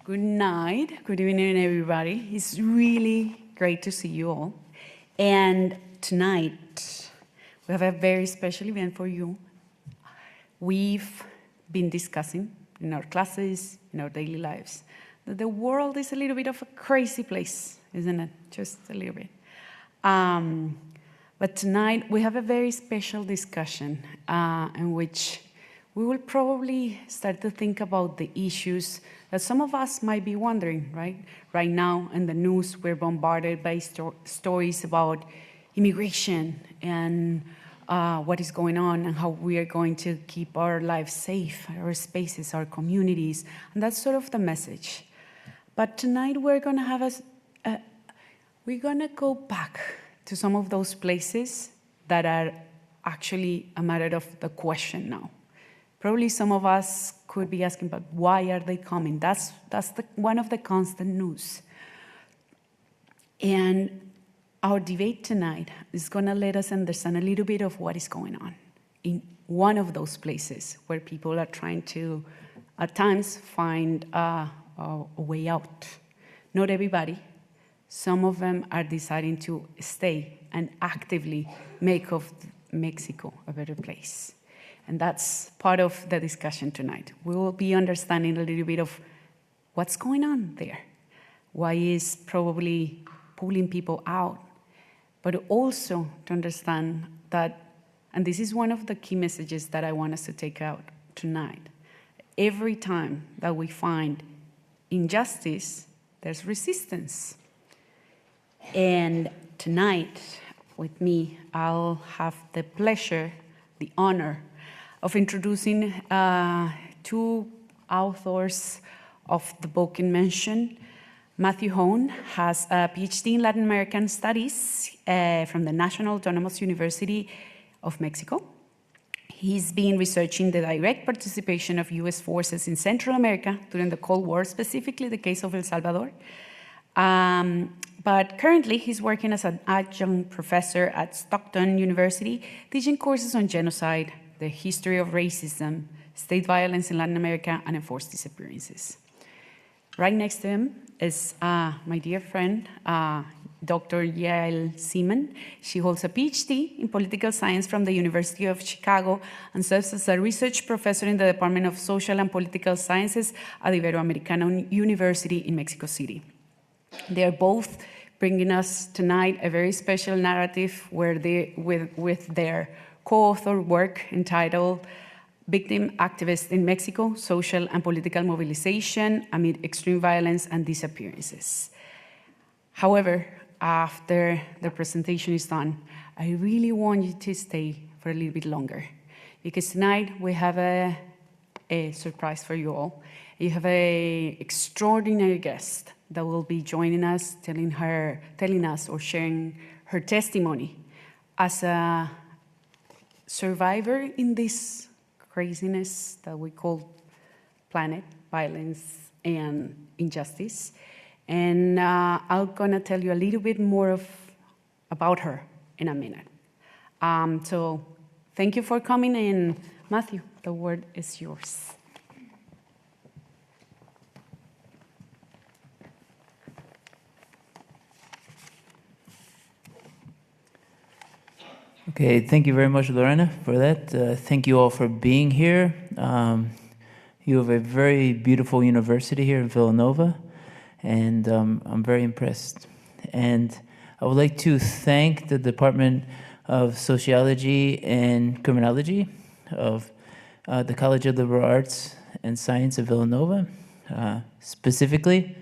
Good night, good evening, everybody. It's really great to see you all. And tonight, we have a very special event for you. We've been discussing in our classes, in our daily lives, that the world is a little bit of a crazy place, isn't it? Just a little bit. But tonight, we have a very special discussion in which we will probably start to think about the issues that some of us might be wondering, right? Right now in the news, we're bombarded by stories about immigration and what is going on and how we are going to keep our lives safe, our spaces, our communities, and that's sort of the message. But tonight we're gonna have we're gonna go back to some of those places that are actually a matter of the question now. Probably some of us could be asking, but why are they coming? That's one of the constant news. And our debate tonight is going to let us understand a little bit of what is going on in one of those places where people are trying to, at times, find a way out. Not everybody. Some of them are deciding to stay and actively make of Mexico a better place. And that's part of the discussion tonight. We will be understanding a little bit of what's going on there. Why is probably pulling people out, but also to understand that, and this is one of the key messages that I want us to take out tonight. Every time that we find injustice, there's resistance. And tonight, with me, I'll have the pleasure, the honor, of introducing two authors of the book in mention. Matthew Hone has a PhD in Latin American Studies from the National Autonomous University of Mexico. He's been researching the direct participation of US forces in Central America during the Cold War, specifically the case of El Salvador. But currently, he's working as an adjunct professor at Stockton University, teaching courses on genocide, the history of racism, state violence in Latin America, and enforced disappearances. Right next to him is my dear friend, Dr. Yael Siman. She holds a PhD in political science from the University of Chicago and serves as a research professor in the Department of Social and Political Sciences at Iberoamericana University in Mexico City. They are both bringing us tonight a very special narrative where with their co-author work entitled Victim Activists in Mexico, Social and Political Mobilization Amid Extreme Violence and Disappearances. However, after the presentation is done, I really want you to stay for a little bit longer because tonight we have a surprise for you all. You have an extraordinary guest that will be joining us, telling us or sharing her testimony as a survivor in this craziness that we call planet, violence, and injustice. And I'm gonna tell you a little bit more about her in a minute. So thank you for coming, and Matthew, the word is yours. Okay, thank you very much, Lorena, for that. Thank you all for being here. You have a very beautiful university here in Villanova, and I'm very impressed. And I would like to thank the Department of Sociology and Criminology of the College of Liberal Arts and Science of Villanova, specifically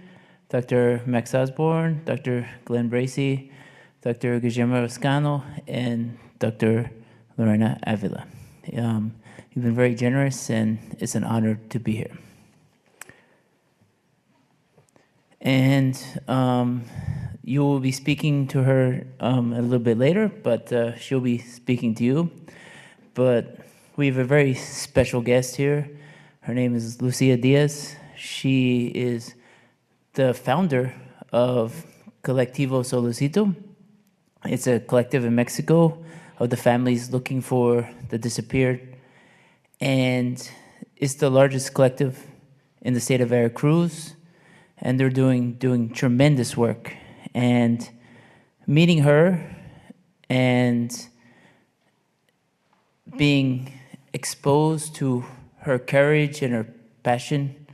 Dr. Max Osborne, Dr. Glenn Bracey, Dr. Guillermo Oscano, and Dr. Lorena Avila. You've been very generous, and it's an honor to be here. And you will be speaking to her a little bit later, but she'll be speaking to you. But we have a very special guest here. Her name is Lucia Diaz. She is the founder of Colectivo Solicito. It's a collective in Mexico of the families looking for the disappeared, and it's the largest collective in the state of Veracruz. and they're doing tremendous work. And meeting her and being exposed to her courage and her passion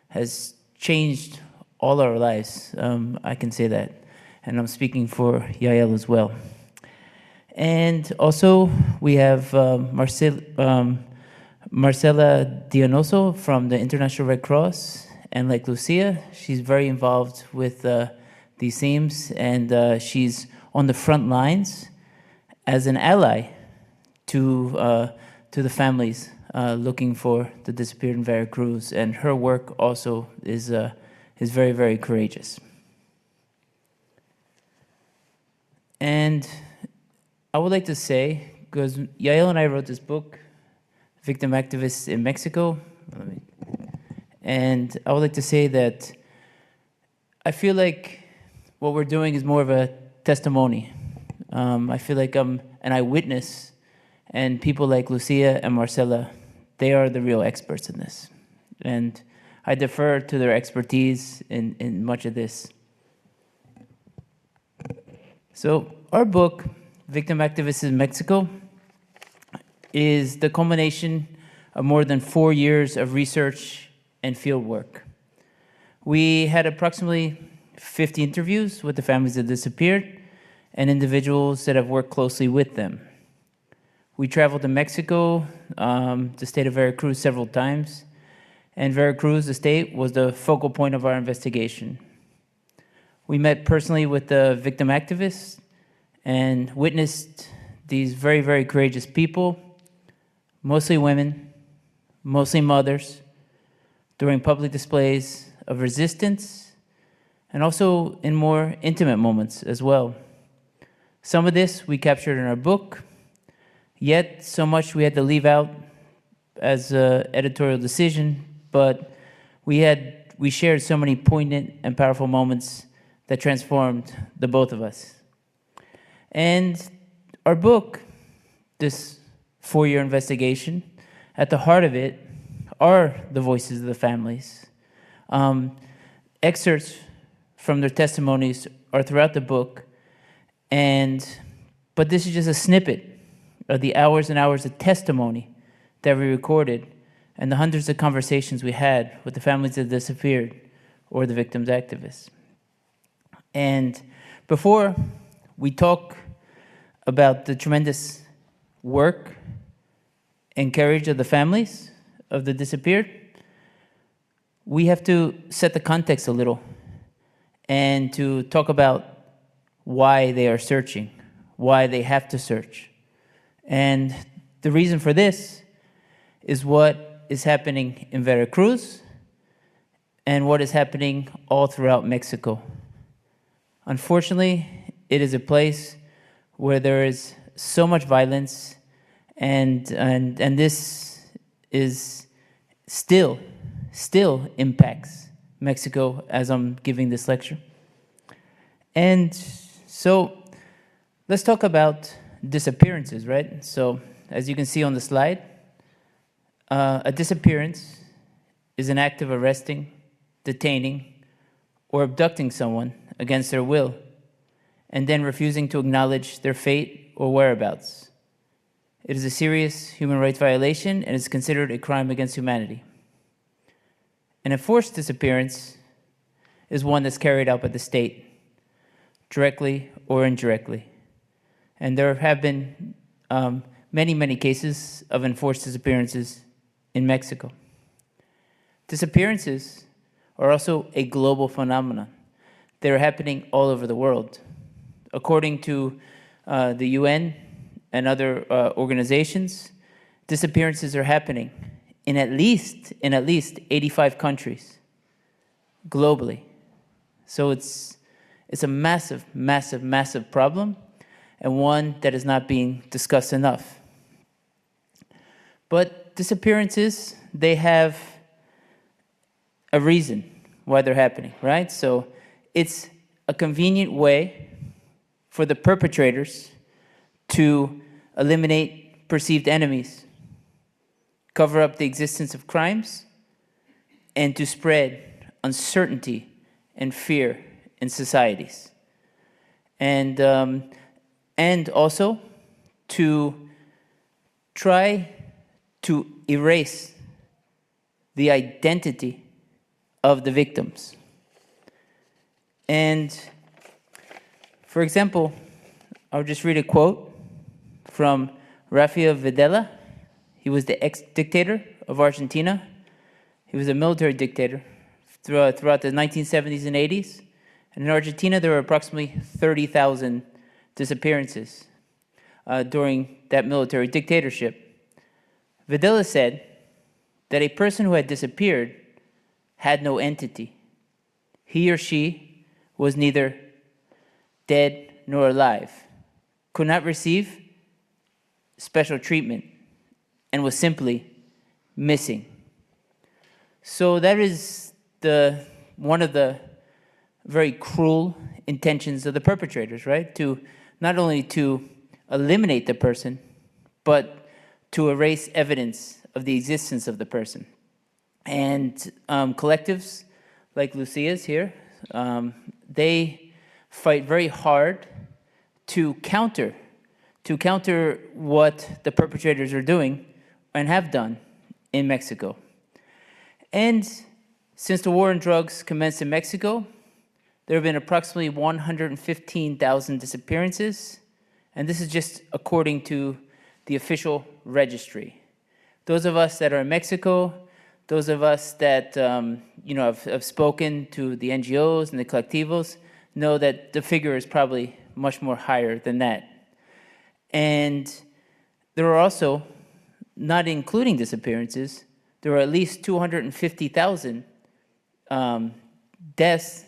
has changed all our lives. I can say that. And I'm speaking for Yael as well. And also, we have Marcela Dianoso from the International Red Cross. And like Lucia, she's very involved with these themes, and she's on the front lines as an ally to the families looking for the disappeared in Veracruz. And her work also is very, very courageous. And I would like to say, because Yael and I wrote this book, Victim Activists in Mexico, and I would like to say that I feel like what we're doing is more of a testimony. I feel like I'm an eyewitness, and people like Lucia and Marcela, they are the real experts in this. And I defer to their expertise in much of this. So our book, Victim Activists in Mexico, is the culmination of more than 4 years of research and field work. We had approximately 50 interviews with the families that disappeared and individuals that have worked closely with them. We traveled to Mexico, the state of Veracruz, several times, and Veracruz, the state, was the focal point of our investigation. We met personally with the victim activists and witnessed these very, very courageous people, mostly women, mostly mothers, during public displays of resistance, and also in more intimate moments as well. Some of this we captured in our book, yet so much we had to leave out as an editorial decision, but we shared so many poignant and powerful moments that transformed the both of us. And our book, this 4-year investigation, at the heart of it are the voices of the families. Excerpts from their testimonies are throughout the book, but this is just a snippet of the hours and hours of testimony that we recorded and the hundreds of conversations we had with the families that disappeared or the victims activists. And before we talk about the tremendous work and courage of the families of the disappeared, we have to set the context a little and to talk about why they are searching, why they have to search. And the reason for this is what is happening in Veracruz and what is happening all throughout Mexico. Unfortunately, it is a place where there is so much violence, and this is still impacts Mexico as I'm giving this lecture. And so let's talk about disappearances, right? So as you can see on the slide, a disappearance is an act of arresting, detaining, or abducting someone against their will, and then refusing to acknowledge their fate or whereabouts. It is a serious human rights violation and is considered a crime against humanity. An enforced disappearance is one that's carried out by the state, directly or indirectly. And there have been many, many cases of enforced disappearances in Mexico. Disappearances are also a global phenomenon. They're happening all over the world. According to the UN and other organizations, disappearances are happening in at least 85 countries globally. So it's a massive, massive, massive problem, and one that is not being discussed enough. But disappearances, they have a reason why they're happening, right? So it's a convenient way for the perpetrators to eliminate perceived enemies, cover up the existence of crimes, and to spread uncertainty and fear in societies. And also to try to erase the identity of the victims. And for example, I'll just read a quote from Rafael Videla. He was the ex-dictator of Argentina. He was a military dictator throughout the 1970s and 80s. And in Argentina, there were approximately 30,000 disappearances during that military dictatorship. Videla said that a person who had disappeared had no entity. He or she was neither dead nor alive, could not receive special treatment, and was simply missing. So that is one of the very cruel intentions of the perpetrators, right? To not only to eliminate the person, but to erase evidence of the existence of the person. And collectives like Lucia's here, they fight very hard to counter what the perpetrators are doing and have done in Mexico. And since the war on drugs commenced in Mexico, there have been approximately 115,000 disappearances, and this is just according to the official registry. Those of us that are in Mexico, those of us that have spoken to the NGOs and the colectivos, know that the figure is probably much more higher than that. And there are also, not including disappearances, there are at least 250,000 deaths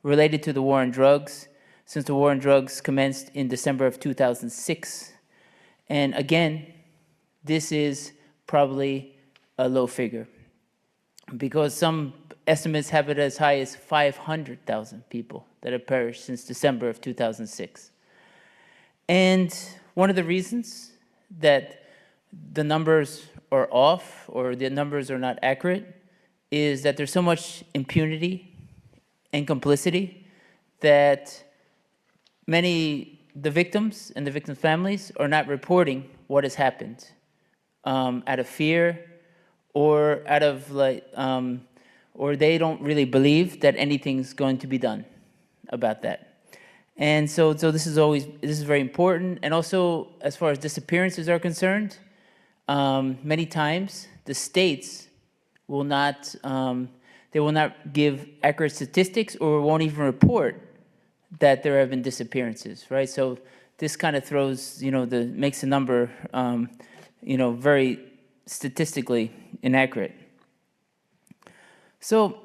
related to the war on drugs since the war on drugs commenced in December of 2006. And again, this is probably a low figure because some estimates have it as high as 500,000 people that have perished since December of 2006. And one of the reasons that the numbers are off or the numbers are not accurate is that there's so much impunity and complicity that the victims and the victims' families are not reporting what has happened out of fear or out of or they don't really believe that anything's going to be done about that. And so this is very important. And also, as far as disappearances are concerned, many times the states will not give accurate statistics or won't even report that there have been disappearances, right? So this kind of throws, makes the number, very statistically inaccurate. So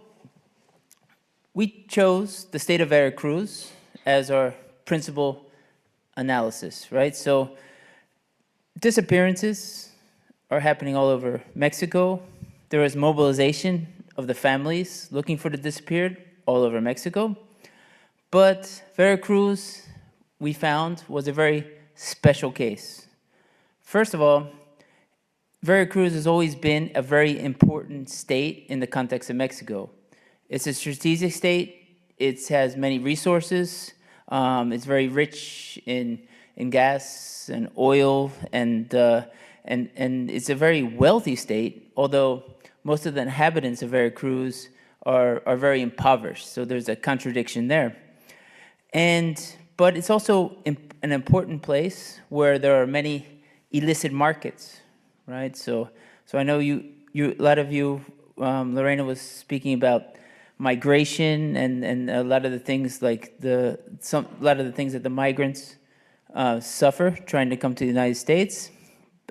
we chose the state of Veracruz as our principal analysis, right? So disappearances are happening all over Mexico. There is mobilization of the families looking for the disappeared all over Mexico. But Veracruz, we found, was a very special case. First of all, Veracruz has always been a very important state in the context of Mexico. It's a strategic state. It has many resources. It's very rich in gas and oil, and it's a very wealthy state, although most of the inhabitants of Veracruz are very impoverished. So there's a contradiction there. But it's also an important place where there are many illicit markets, right? So I know a lot of you, Lorena was speaking about migration and a lot of the things like a lot of the things that the migrants suffer trying to come to the United States.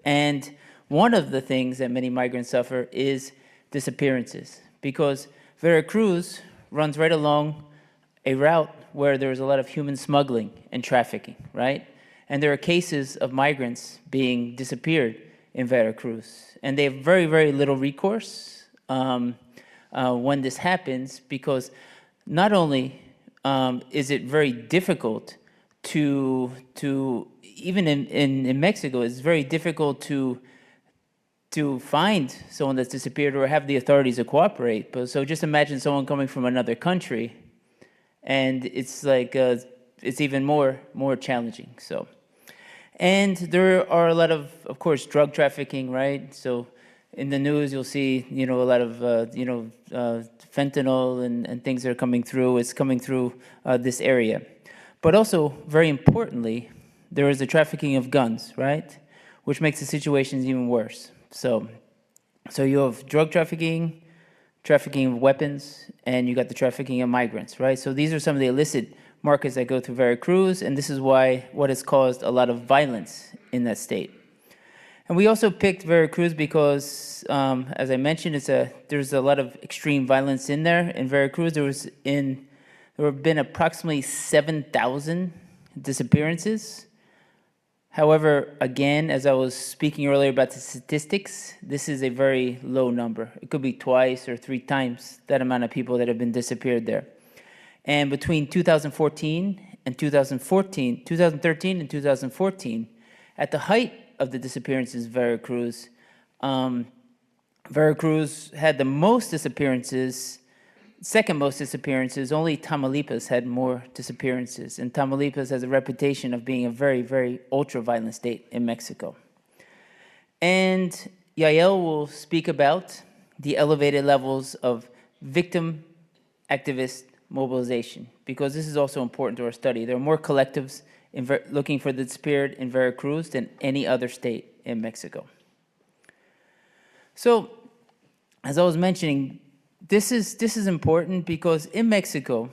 And one of the things that many migrants suffer is disappearances, because Veracruz runs right along a route where there's a lot of human smuggling and trafficking, right? And there are cases of migrants being disappeared in Veracruz. And they have very, very little recourse when this happens, because not only is it very difficult to even in Mexico, it's very difficult to find someone that's disappeared or have the authorities to cooperate. But so just imagine someone coming from another country and it's like it's even more challenging. So, and there are a lot of course, drug trafficking, right? So, in the news, you'll see a lot of fentanyl and things that are coming through. It's coming through this area, but also very importantly, there is the trafficking of guns, right? Which makes the situations even worse. So you have drug trafficking, trafficking of weapons, and you got the trafficking of migrants, right? So these are some of the illicit markets that go through Veracruz, and this is what has caused a lot of violence in that state. And we also picked Veracruz because, as I mentioned, there's a lot of extreme violence in there. In Veracruz, there have been approximately 7,000 disappearances. However, again, as I was speaking earlier about the statistics, this is a very low number. It could be twice or three times that amount of people that have been disappeared there. And between 2013 and 2014, at the height of the disappearances in Veracruz, Veracruz had the most disappearances. Second most disappearances, only Tamaulipas had more disappearances. And Tamaulipas has a reputation of being a very, very ultra-violent state in Mexico. And Yael will speak about the elevated levels of victim activist mobilization, because this is also important to our study. There are more collectives looking for the disappeared in Veracruz than any other state in Mexico. So, as I was mentioning, this is important because in Mexico,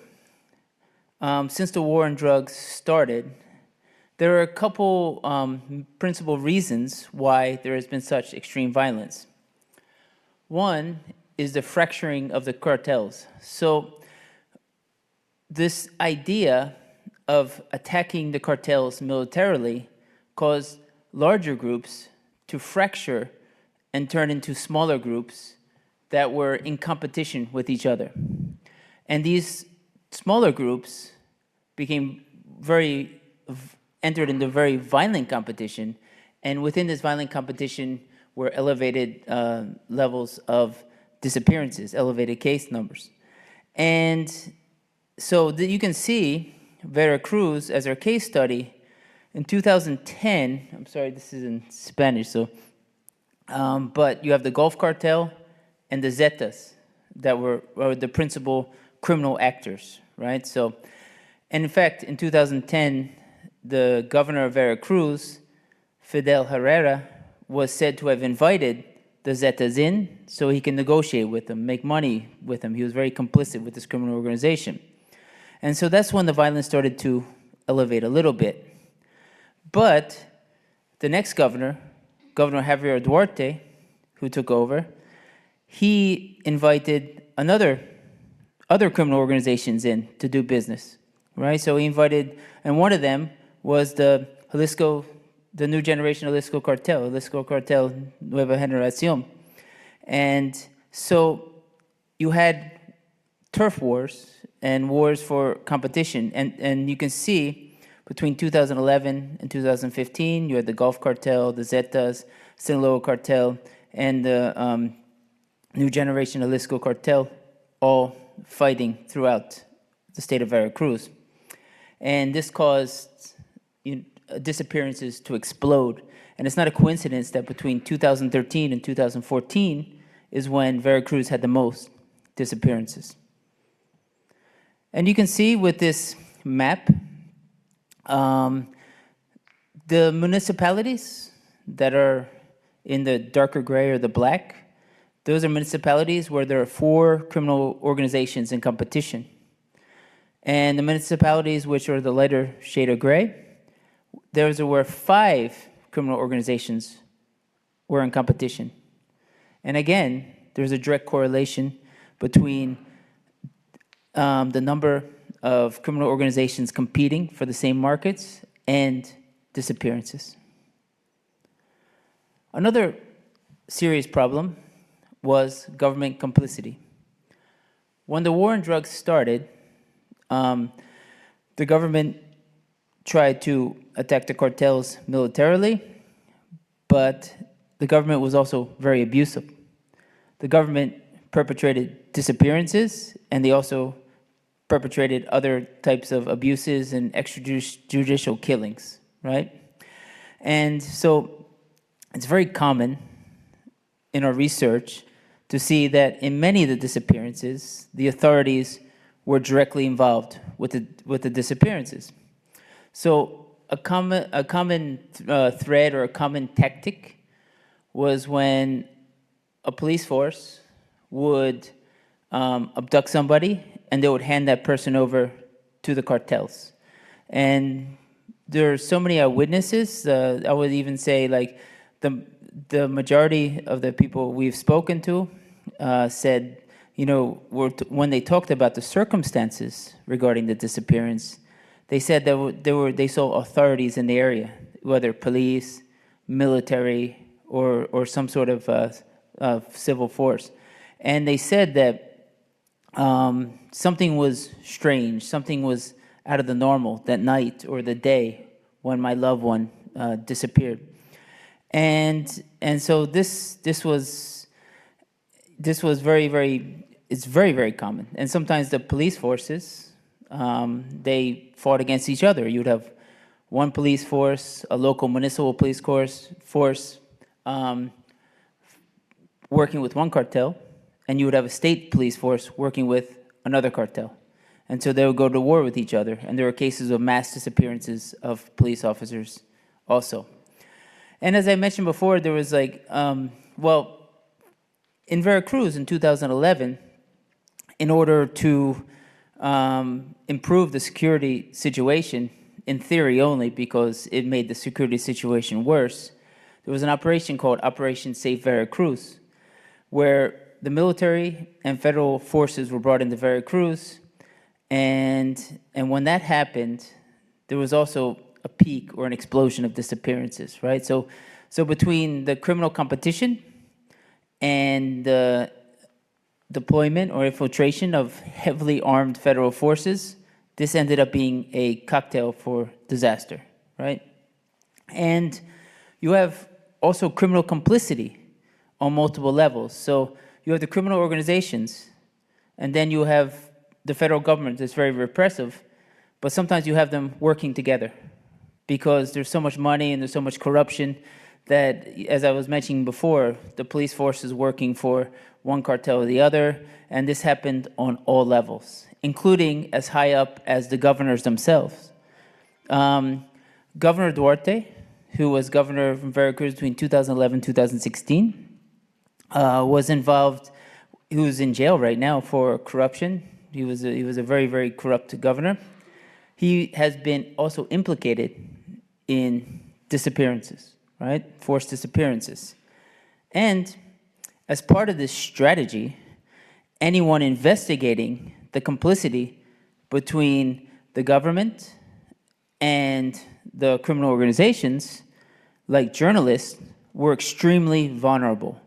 since the war on drugs started, there are a couple principal reasons why there has been such extreme violence. One is the fracturing of the cartels. So this idea of attacking the cartels militarily caused larger groups to fracture and turn into smaller groups that were in competition with each other. And these smaller groups entered into very violent competition, and within this violent competition were elevated levels of disappearances, elevated case numbers. And so you can see Veracruz as our case study. In 2010, I'm sorry, this is in Spanish, so, but you have the Gulf Cartel and the Zetas that were the principal criminal actors, right? So, and in fact, in 2010, the governor of Veracruz, Fidel Herrera, was said to have invited the Zetas in so he can negotiate with them, make money with them. He was very complicit with this criminal organization. And so that's when the violence started to elevate a little bit. But the next governor, Governor Javier Duarte, who took over, he invited other criminal organizations in to do business, right? So he invited, and one of them was the New Generation Jalisco Cartel, Jalisco Cartel Nueva Generación. And so you had turf wars and wars for competition. And you can see between 2011 and 2015, you had the Gulf Cartel, the Zetas, Sinaloa Cartel, and the New Generation Jalisco Cartel, all fighting throughout the state of Veracruz. And this caused disappearances to explode. And it's not a coincidence that between 2013 and 2014 is when Veracruz had the most disappearances. And you can see with this map, the municipalities that are in the darker gray or the black, those are municipalities where there are 4 criminal organizations in competition. And the municipalities which are the lighter shade of gray, those are where 5 criminal organizations were in competition. And again, there's a direct correlation between the number of criminal organizations competing for the same markets and disappearances. Another serious problem was government complicity. When the war on drugs started, the government tried to attack the cartels militarily, but the government was also very abusive. The government perpetrated disappearances, and they also perpetrated other types of abuses and extrajudicial killings, right? And so it's very common in our research to see that in many of the disappearances, the authorities were directly involved with the disappearances. So a common thread or a common tactic was when a police force would abduct somebody and they would hand that person over to the cartels. And there are so many eyewitnesses. I would even say, like, the majority of the people we've spoken to said, you know, when they talked about the circumstances regarding the disappearance, they said that they saw authorities in the area, whether police, military, or some sort of civil force, and they said that something was strange, something was out of the normal that night or the day when my loved one disappeared. And so this was it's very common. And sometimes the police forces, they fought against each other. You'd have one police force, a local municipal police force working with one cartel, and you would have a state police force working with another cartel. And so they would go to war with each other. And there were cases of mass disappearances of police officers also. And as I mentioned before, there was in Veracruz in 2011, in order to improve the security situation, in theory only, because it made the security situation worse, there was an operation called Operation Safe Veracruz, where the military and federal forces were brought into Veracruz, and when that happened, there was also a peak or an explosion of disappearances, right? So between the criminal competition and the deployment or infiltration of heavily armed federal forces, this ended up being a cocktail for disaster, right? And you have also criminal complicity on multiple levels. So you have the criminal organizations, and then you have the federal government that's very repressive, but sometimes you have them working together because there's so much money and there's so much corruption that, as I was mentioning before, the police force is working for one cartel or the other, and this happened on all levels, including as high up as the governors themselves. Governor Duarte, who was governor from Veracruz between 2011 and 2016, was involved. He was in jail right now for corruption. He was a very corrupt governor. He has been also implicated in disappearances, right? Forced disappearances. And as part of this strategy, anyone investigating the complicity between the government and the criminal organizations, like journalists, were extremely vulnerable.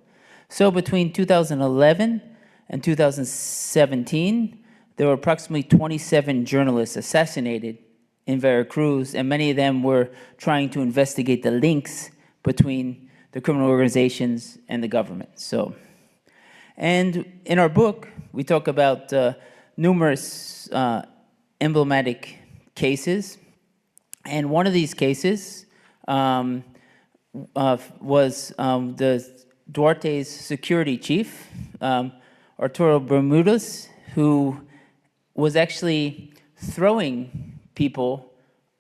So between 2011 and 2017, there were approximately 27 journalists assassinated in Veracruz, and many of them were trying to investigate the links between the criminal organizations and the government. So, and in our book, we talk about numerous emblematic cases, and one of these cases was the Duarte's security chief, Arturo Bermudez, who was actually throwing people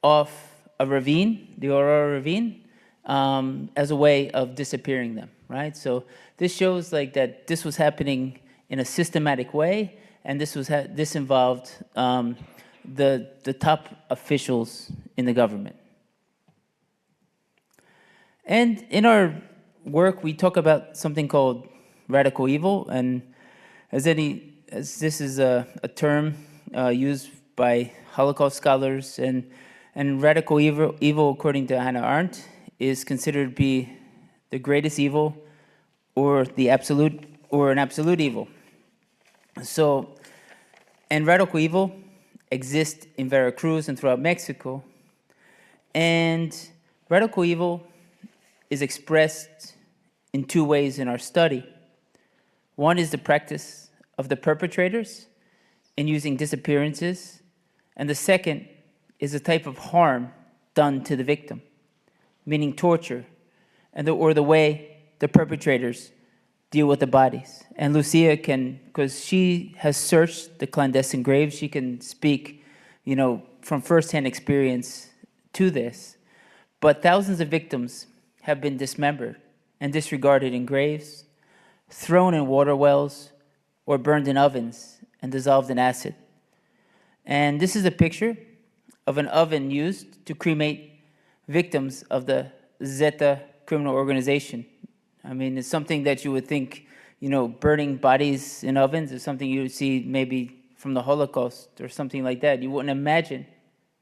off a ravine, the Aurora ravine, as a way of disappearing them, right? So this shows like that this was happening in a systematic way, and this involved the top officials in the government. And in our work, we talk about something called radical evil, and as this is a term used by Holocaust scholars, and radical evil, according to Hannah Arendt, is considered to be the greatest evil, or an absolute evil. So, and radical evil exists in Veracruz and throughout Mexico, and radical evil is expressed in two ways in our study. One is the practice of the perpetrators, in using disappearances, and the second is a type of harm done to the victim, meaning torture, and or the way the perpetrators deal with the bodies. And Lucia can, because she has searched the clandestine graves, she can speak, from firsthand experience to this. But thousands of victims have been dismembered and disregarded in graves, thrown in water wells, or burned in ovens and dissolved in acid. And this is a picture of an oven used to cremate victims of the Zeta criminal organization. I mean, it's something that you would think, burning bodies in ovens is something you would see maybe from the Holocaust or something like that. You wouldn't imagine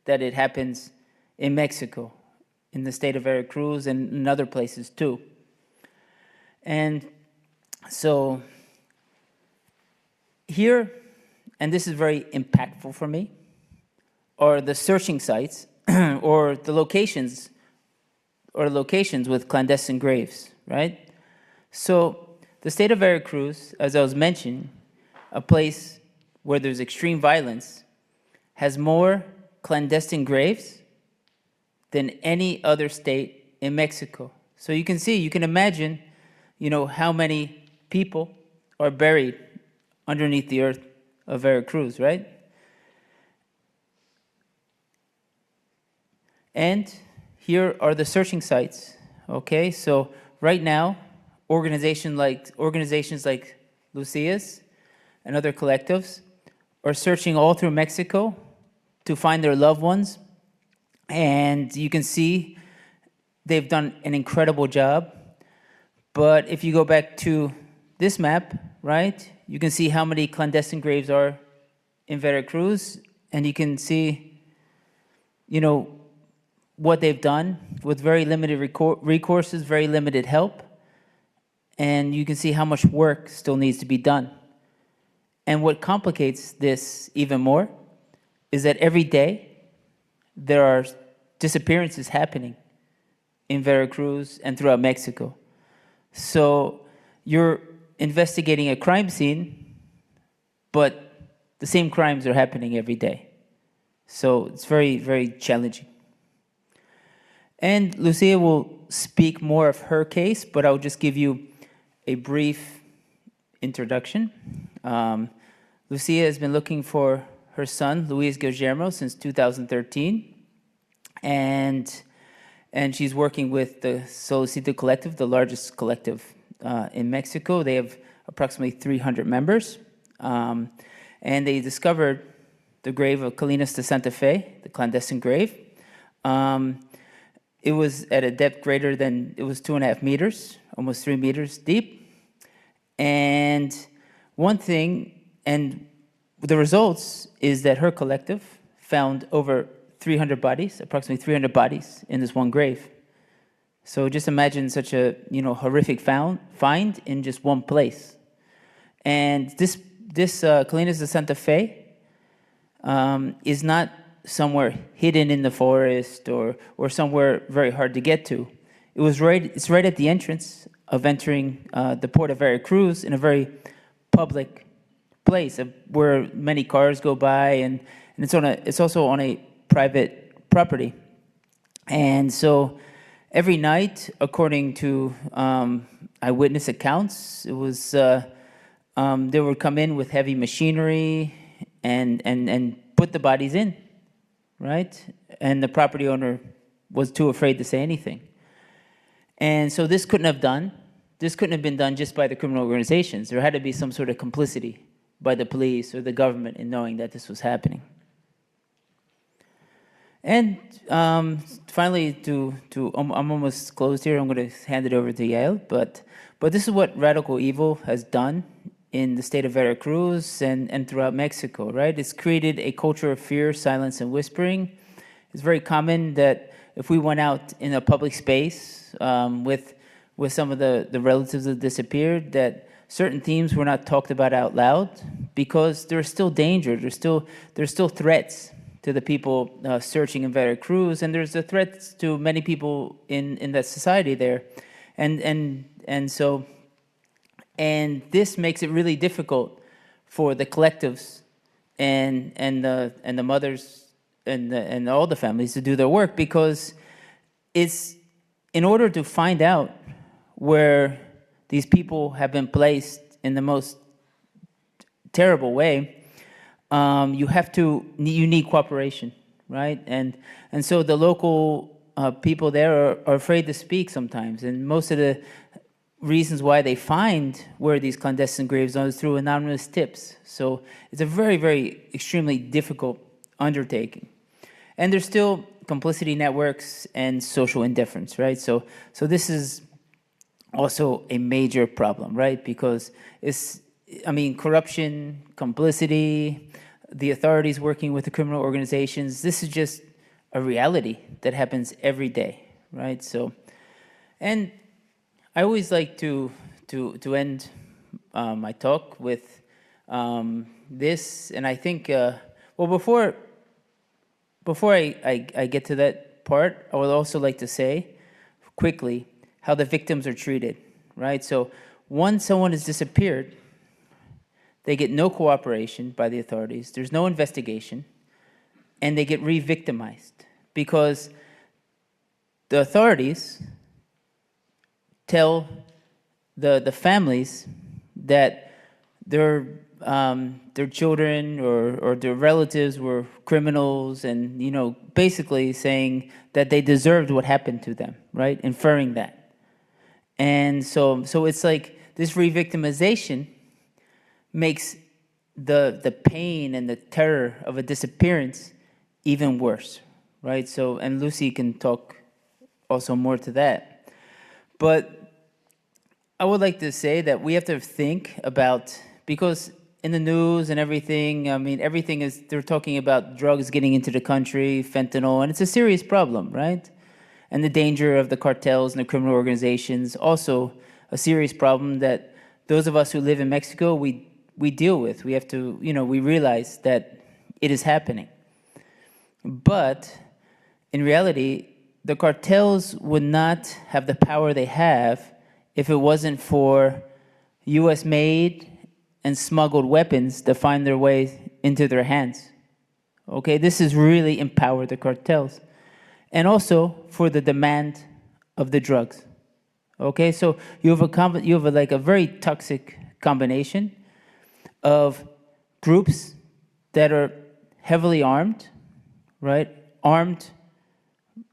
that it happens in Mexico, in the state of Veracruz, and in other places too. And so here, and this is very impactful for me, are the searching sites or the locations with clandestine graves, right? So the state of Veracruz, as I was mentioning, a place where there's extreme violence, has more clandestine graves than any other state in Mexico. So you can imagine, how many people are buried underneath the earth of Veracruz, right? And here are the searching sites, okay? So right now, organizations like Lucia's and other collectives are searching all through Mexico to find their loved ones. And you can see they've done an incredible job. But if you go back to this map, right, you can see how many clandestine graves are in Veracruz, and you can see, what they've done with very limited recourses, very limited help, and you can see how much work still needs to be done. And what complicates this even more is that every day there are disappearances happening in Veracruz and throughout Mexico. So you're investigating a crime scene, but the same crimes are happening every day. So it's very, very challenging. And Lucia will speak more of her case, but I'll just give you a brief introduction. Lucia has been looking for her son, Luis Guillermo, since 2013. And she's working with the Solicito Collective, the largest collective in Mexico. They have approximately 300 members. And they discovered the grave of Colinas de Santa Fe, the clandestine grave. It was at a depth greater than, it was 2.5 meters, almost 3 meters deep. And one thing, and the results is that her collective found over 300 bodies, approximately 300 bodies in this one grave. So just imagine such a horrific find in just one place. And this Colinas de Santa Fe is not somewhere hidden in the forest or somewhere very hard to get to. It's right at the entrance of entering the port of Veracruz in a very public place where many cars go by, and it's also on a private property. And so every night, according to eyewitness accounts, it was they would come in with heavy machinery and put the bodies in, right? And the property owner was too afraid to say anything. And so this couldn't have been done just by the criminal organizations. There had to be some sort of complicity by the police or the government in knowing that this was happening. And finally, I'm almost closed here. I'm going to hand it over to Yael. But this is what radical evil has done in the state of Veracruz and throughout Mexico, right? It's created a culture of fear, silence, and whispering. It's very common that if we went out in a public space with some of the relatives that disappeared, that certain themes were not talked about out loud because there's still danger. There's still threats to the people searching in Veracruz, and there's the threats to many people in that society there, and so this makes it really difficult for the collectives and the mothers and all the families to do their work, because it's in order to find out where these people have been placed in the most terrible way. You need cooperation, right? And so the local people there are afraid to speak sometimes, and most of the reasons why they find where these clandestine graves are is through anonymous tips. So it's a very, very extremely difficult undertaking. And there's still complicity networks and social indifference, right? So this is also a major problem, right? Because corruption, complicity, the authorities working with the criminal organizations, this is just a reality that happens every day, right? So, and I always like to end my talk with this, and I think, well, before I get to that part, I would also like to say quickly how the victims are treated, right? So once someone has disappeared, they get no cooperation by the authorities, there's no investigation, and they get re-victimized because the authorities tell the families that their children or their relatives were criminals, and basically saying that they deserved what happened to them, right? Inferring that. And so it's like this re-victimization makes the pain and the terror of a disappearance even worse, right? So, and Lucy can talk also more to that. But I would like to say that we have to think about, because in the news and everything, everything is, they're talking about drugs getting into the country, fentanyl, and it's a serious problem, right? And the danger of the cartels and the criminal organizations, also a serious problem that those of us who live in Mexico, we deal with. We have to, we realize that it is happening. But in reality, the cartels would not have the power they have if it wasn't for US-made and smuggled weapons that find their way into their hands. Okay, this has really empowered the cartels. And also for the demand of the drugs. Okay, so you have a very toxic combination of groups that are heavily armed, right? Armed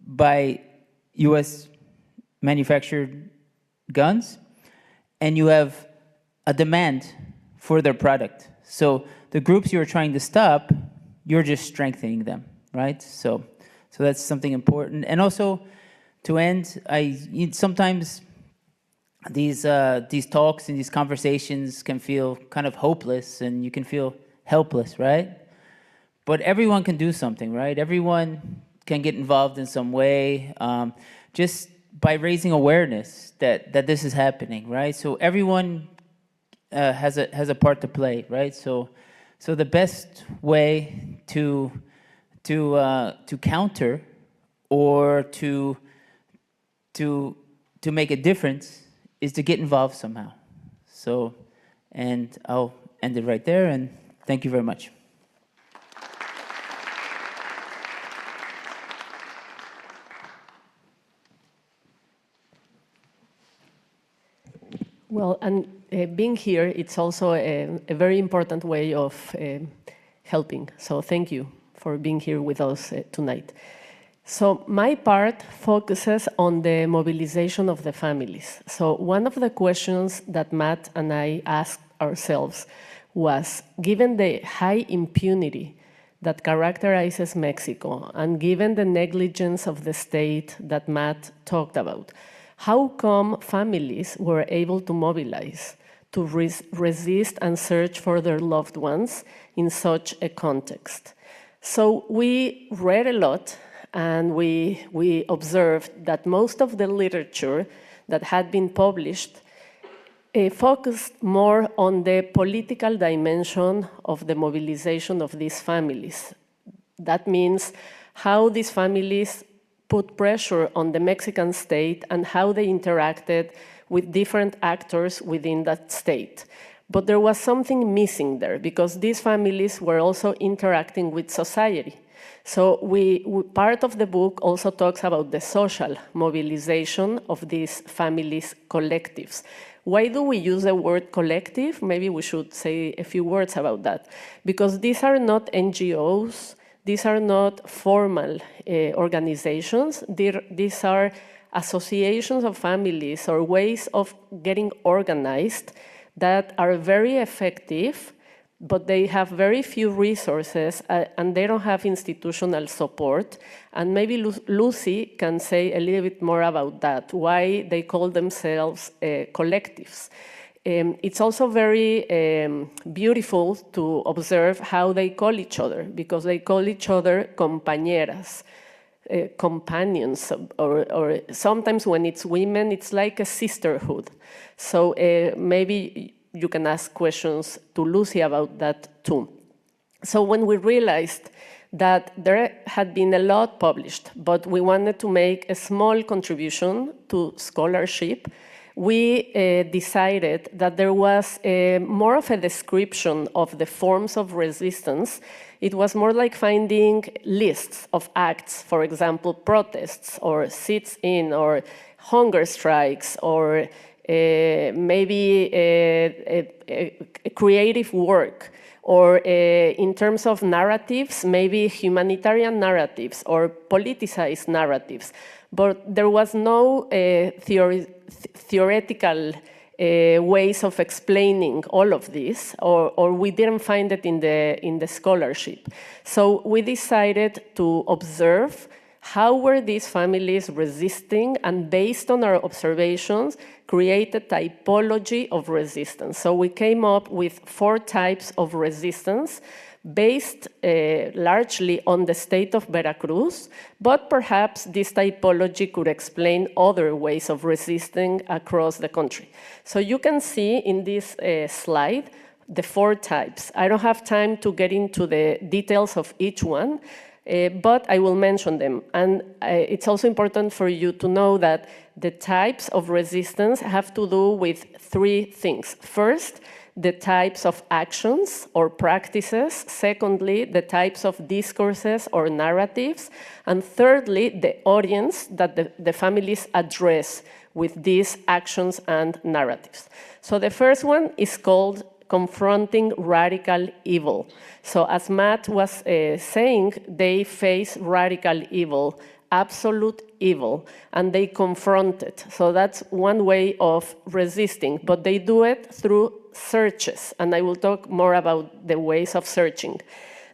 by US manufactured guns, and you have a demand for their product. So the groups you're trying to stop, you're just strengthening them, right? So that's something important. And also, to end, sometimes these talks and these conversations can feel kind of hopeless, and you can feel helpless, right? But everyone can do something, right? Everyone can get involved in some way, just by raising awareness that this is happening, right? So everyone has a part to play, right? So the best way to counter or to make a difference is to get involved somehow. So, and I'll end it right there, and thank you very much. Well, and being here, it's also a very important way of helping. So thank you for being here with us tonight. So my part focuses on the mobilization of the families. So one of the questions that Matt and I asked ourselves was, given the high impunity that characterizes Mexico, and given the negligence of the state that Matt talked about, how come families were able to mobilize, to resist and search for their loved ones in such a context? So we read a lot, and we observed that most of the literature that had been published focused more on the political dimension of the mobilization of these families. That means how these families put pressure on the Mexican state and how they interacted with different actors within that state. But there was something missing there, because these families were also interacting with society. So part of the book also talks about the social mobilization of these families' collectives. Why do we use the word collective? Maybe we should say a few words about that. Because these are not NGOs, these are not formal organizations, these are associations of families or ways of getting organized that are very effective, but they have very few resources and they don't have institutional support. And maybe Lucy can say a little bit more about that, why they call themselves collectives. It's also very beautiful to observe how they call each other, because they call each other compañeras, companions, or sometimes when it's women, it's like a sisterhood. So maybe you can ask questions to Lucy about that too. So when we realized that there had been a lot published, but we wanted to make a small contribution to scholarship, we decided that there was more of a description of the forms of resistance. It was more like finding lists of acts, for example, protests or sits-in or hunger strikes or maybe a creative work, or in terms of narratives, maybe humanitarian narratives or politicized narratives. But there was no theoretical ways of explaining all of this, or we didn't find it in the scholarship. So we decided to observe how were these families resisting, and based on our observations, create a typology of resistance. So we came up with 4 types of resistance based largely on the state of Veracruz, but perhaps this typology could explain other ways of resisting across the country. So you can see in this slide the 4 types. I don't have time to get into the details of each one, but I will mention them. And it's also important for you to know that the types of resistance have to do with 3 things. First, the types of actions or practices. Secondly, the types of discourses or narratives. And thirdly, the audience that the families address with these actions and narratives. So the first one is called confronting radical evil. So as Matt was saying, they face radical evil, absolute evil, and they confront it. So that's one way of resisting, but they do it through searches, and I will talk more about the ways of searching.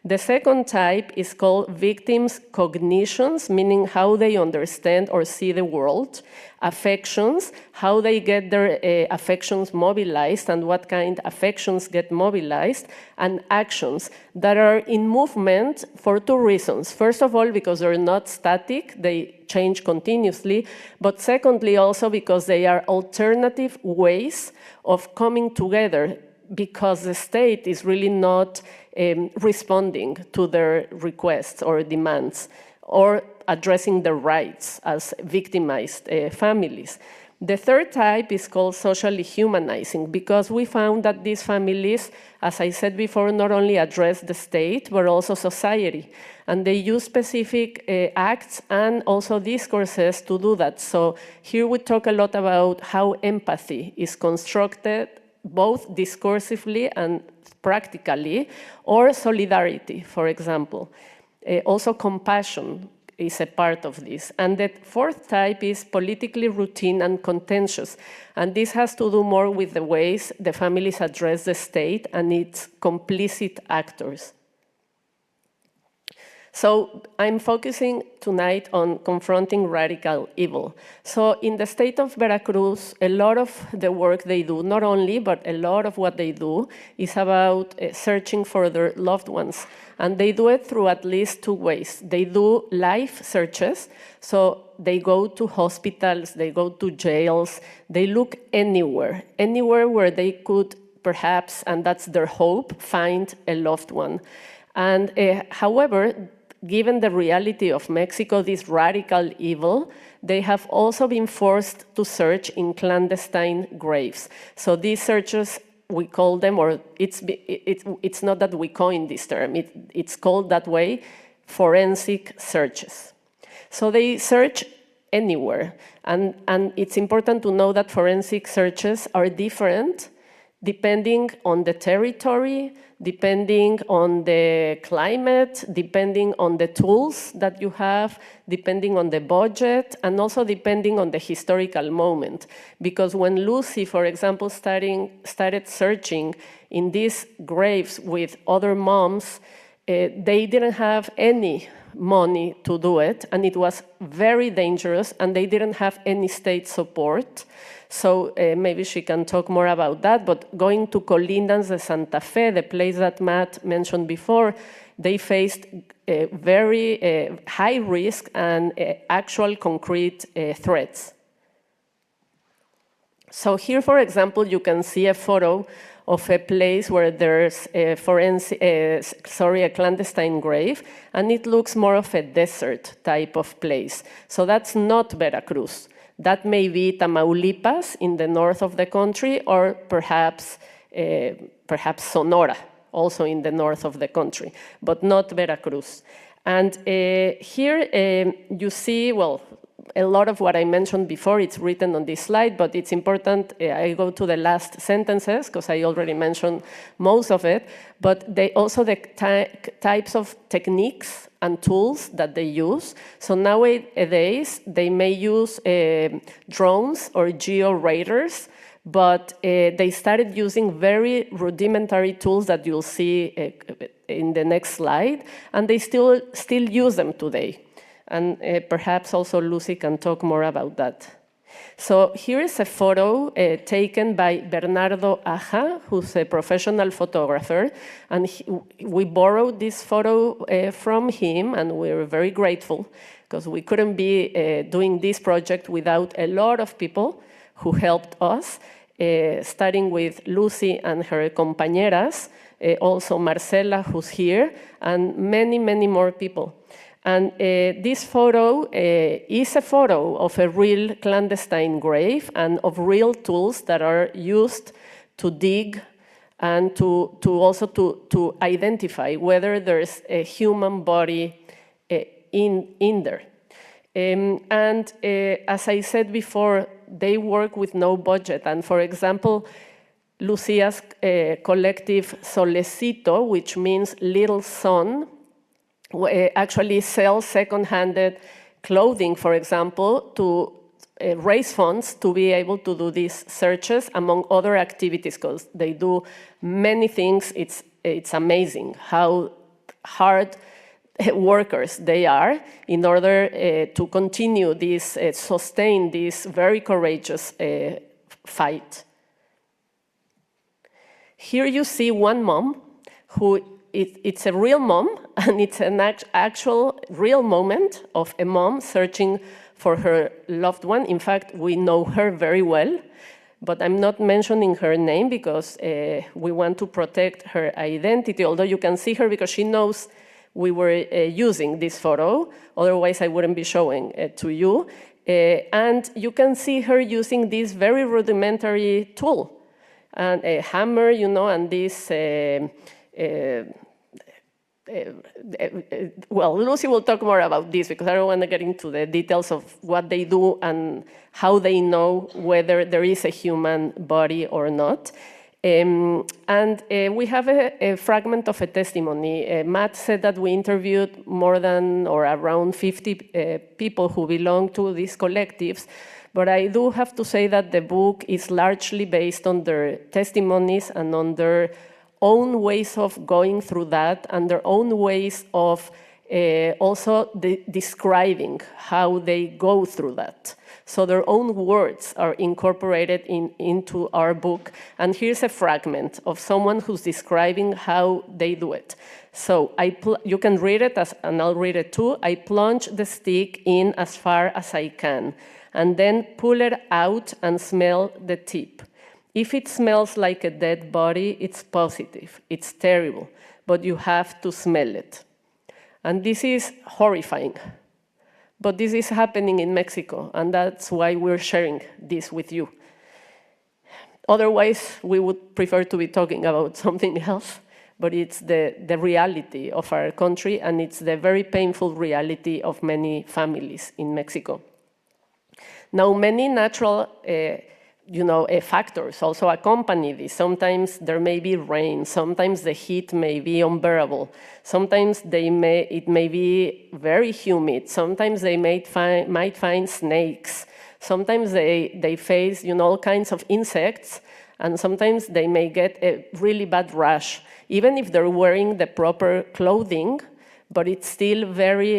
The second type is called victims' cognitions, meaning how they understand or see the world. Affections, how they get their affections mobilized and what kind of affections get mobilized. And actions that are in movement for 2 reasons. First of all, because they're not static, they change continuously. But secondly, also because they are alternative ways of coming together, because the state is really not responding to their requests or demands or addressing their rights as victimized families. The third type is called socially humanizing, because we found that these families, as I said before, not only address the state, but also society. And they use specific acts and also discourses to do that. So here we talk a lot about how empathy is constructed, both discursively and practically, or solidarity, for example. Also compassion is a part of this. And the fourth type is politically routine and contentious. And this has to do more with the ways the families address the state and its complicit actors. So I'm focusing tonight on confronting radical evil. So in the state of Veracruz, a lot of the work they do, not only, but a lot of what they do is about searching for their loved ones. And they do it through at least 2 ways. They do life searches, so they go to hospitals, they go to jails, they look anywhere where they could perhaps, and that's their hope, find a loved one. And however, given the reality of Mexico, this radical evil, they have also been forced to search in clandestine graves. So these searches we call them, or it's not that we coined this term, it's called that way, forensic searches. So they search anywhere, and it's important to know that forensic searches are different depending on the territory, depending on the climate, depending on the tools that you have, depending on the budget, and also depending on the historical moment. Because when Lucy, for example, started searching in these graves with other moms, they didn't have any money to do it, and it was very dangerous, and they didn't have any state support. So maybe she can talk more about that, but going to Colindans de Santa Fe, the place that Matt mentioned before, they faced very high risk and actual concrete threats. So here, for example, you can see a photo of a place where there's a clandestine grave, and it looks more of a desert type of place. So that's not Veracruz. That may be Tamaulipas in the north of the country, or perhaps Sonora, also in the north of the country, but not Veracruz. And here you see, well, a lot of what I mentioned before, it's written on this slide, but it's important, I go to the last sentences, because I already mentioned most of it, but they also the types of techniques and tools that they use. So nowadays, they may use drones or geo-radars, but they started using very rudimentary tools that you'll see in the next slide, and they still use them today. And perhaps also Lucy can talk more about that. So here is a photo taken by Bernardo Aja, who's a professional photographer. And we borrowed this photo from him, and we're very grateful, because we couldn't be doing this project without a lot of people who helped us, starting with Lucy and her compañeras, also Marcela, who's here, and many, many more people. And this photo is a photo of a real clandestine grave and of real tools that are used to dig and to also to identify whether there's a human body in there. And as I said before, they work with no budget. And for example, Lucia's collective Solecito, which means little sun, actually sells second-handed clothing, for example, to raise funds to be able to do these searches, among other activities, because they do many things. It's amazing how hard workers they are in order to continue this, sustain this very courageous fight. Here you see one mom who it's a real mom, and it's an actual real moment of a mom searching for her loved one. In fact, we know her very well, but I'm not mentioning her name because we want to protect her identity, although you can see her because she knows we were using this photo. Otherwise, I wouldn't be showing it to you. And you can see her using this very rudimentary tool, and a hammer, you know, and this well, Lucy will talk more about this because I don't want to get into the details of what they do and how they know whether there is a human body or not. And we have a fragment of a testimony. Matt said that we interviewed more than or around 50 people who belong to these collectives. But I do have to say that the book is largely based on their testimonies and on their own ways of going through that and their own ways of also describing how they go through that. So their own words are incorporated into our book. And here's a fragment of someone who's describing how they do it. So you can read it, and I'll read it too. I plunge the stick in as far as I can, and then pull it out and smell the tip. If it smells like a dead body, it's positive. It's terrible, but you have to smell it. And this is horrifying. But this is happening in Mexico, and that's why we're sharing this with you. Otherwise, we would prefer to be talking about something else, but it's the reality of our country, and it's the very painful reality of many families in Mexico. Now, many natural factors also accompany this. Sometimes there may be rain, sometimes the heat may be unbearable, sometimes it may be very humid, sometimes they might find snakes, sometimes they face all kinds of insects, and sometimes they may get a really bad rash, even if they're wearing the proper clothing, but it's still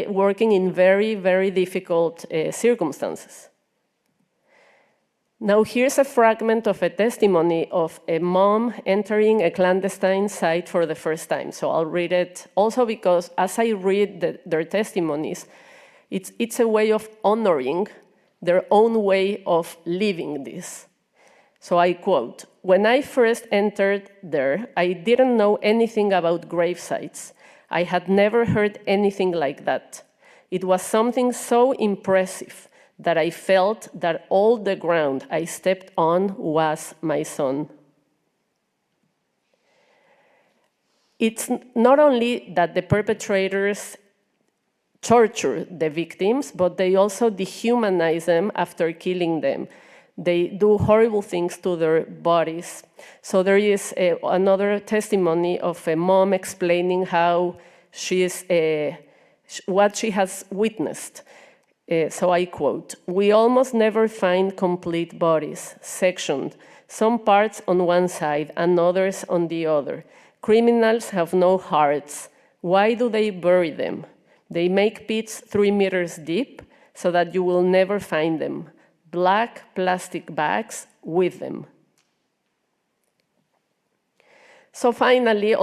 working in very, very difficult circumstances. Now, here's a fragment of a testimony of a mom entering a clandestine site for the first time. So I'll read it also because as I read their testimonies, it's a way of honoring their own way of living this. So I quote, "When I first entered there, I didn't know anything about grave sites. I had never heard anything like that. It was something so impressive that I felt that all the ground I stepped on was my son." It's not only that the perpetrators torture the victims, but they also dehumanize them after killing them. They do horrible things to their bodies. So there is another testimony of a mom explaining how what she has witnessed. So I quote, "We almost never find complete bodies, sectioned, some parts on one side and others on the other. Criminals have no hearts. Why do they bury them? They make pits 3 meters deep so that you will never find them. Black plastic bags with them." So finally,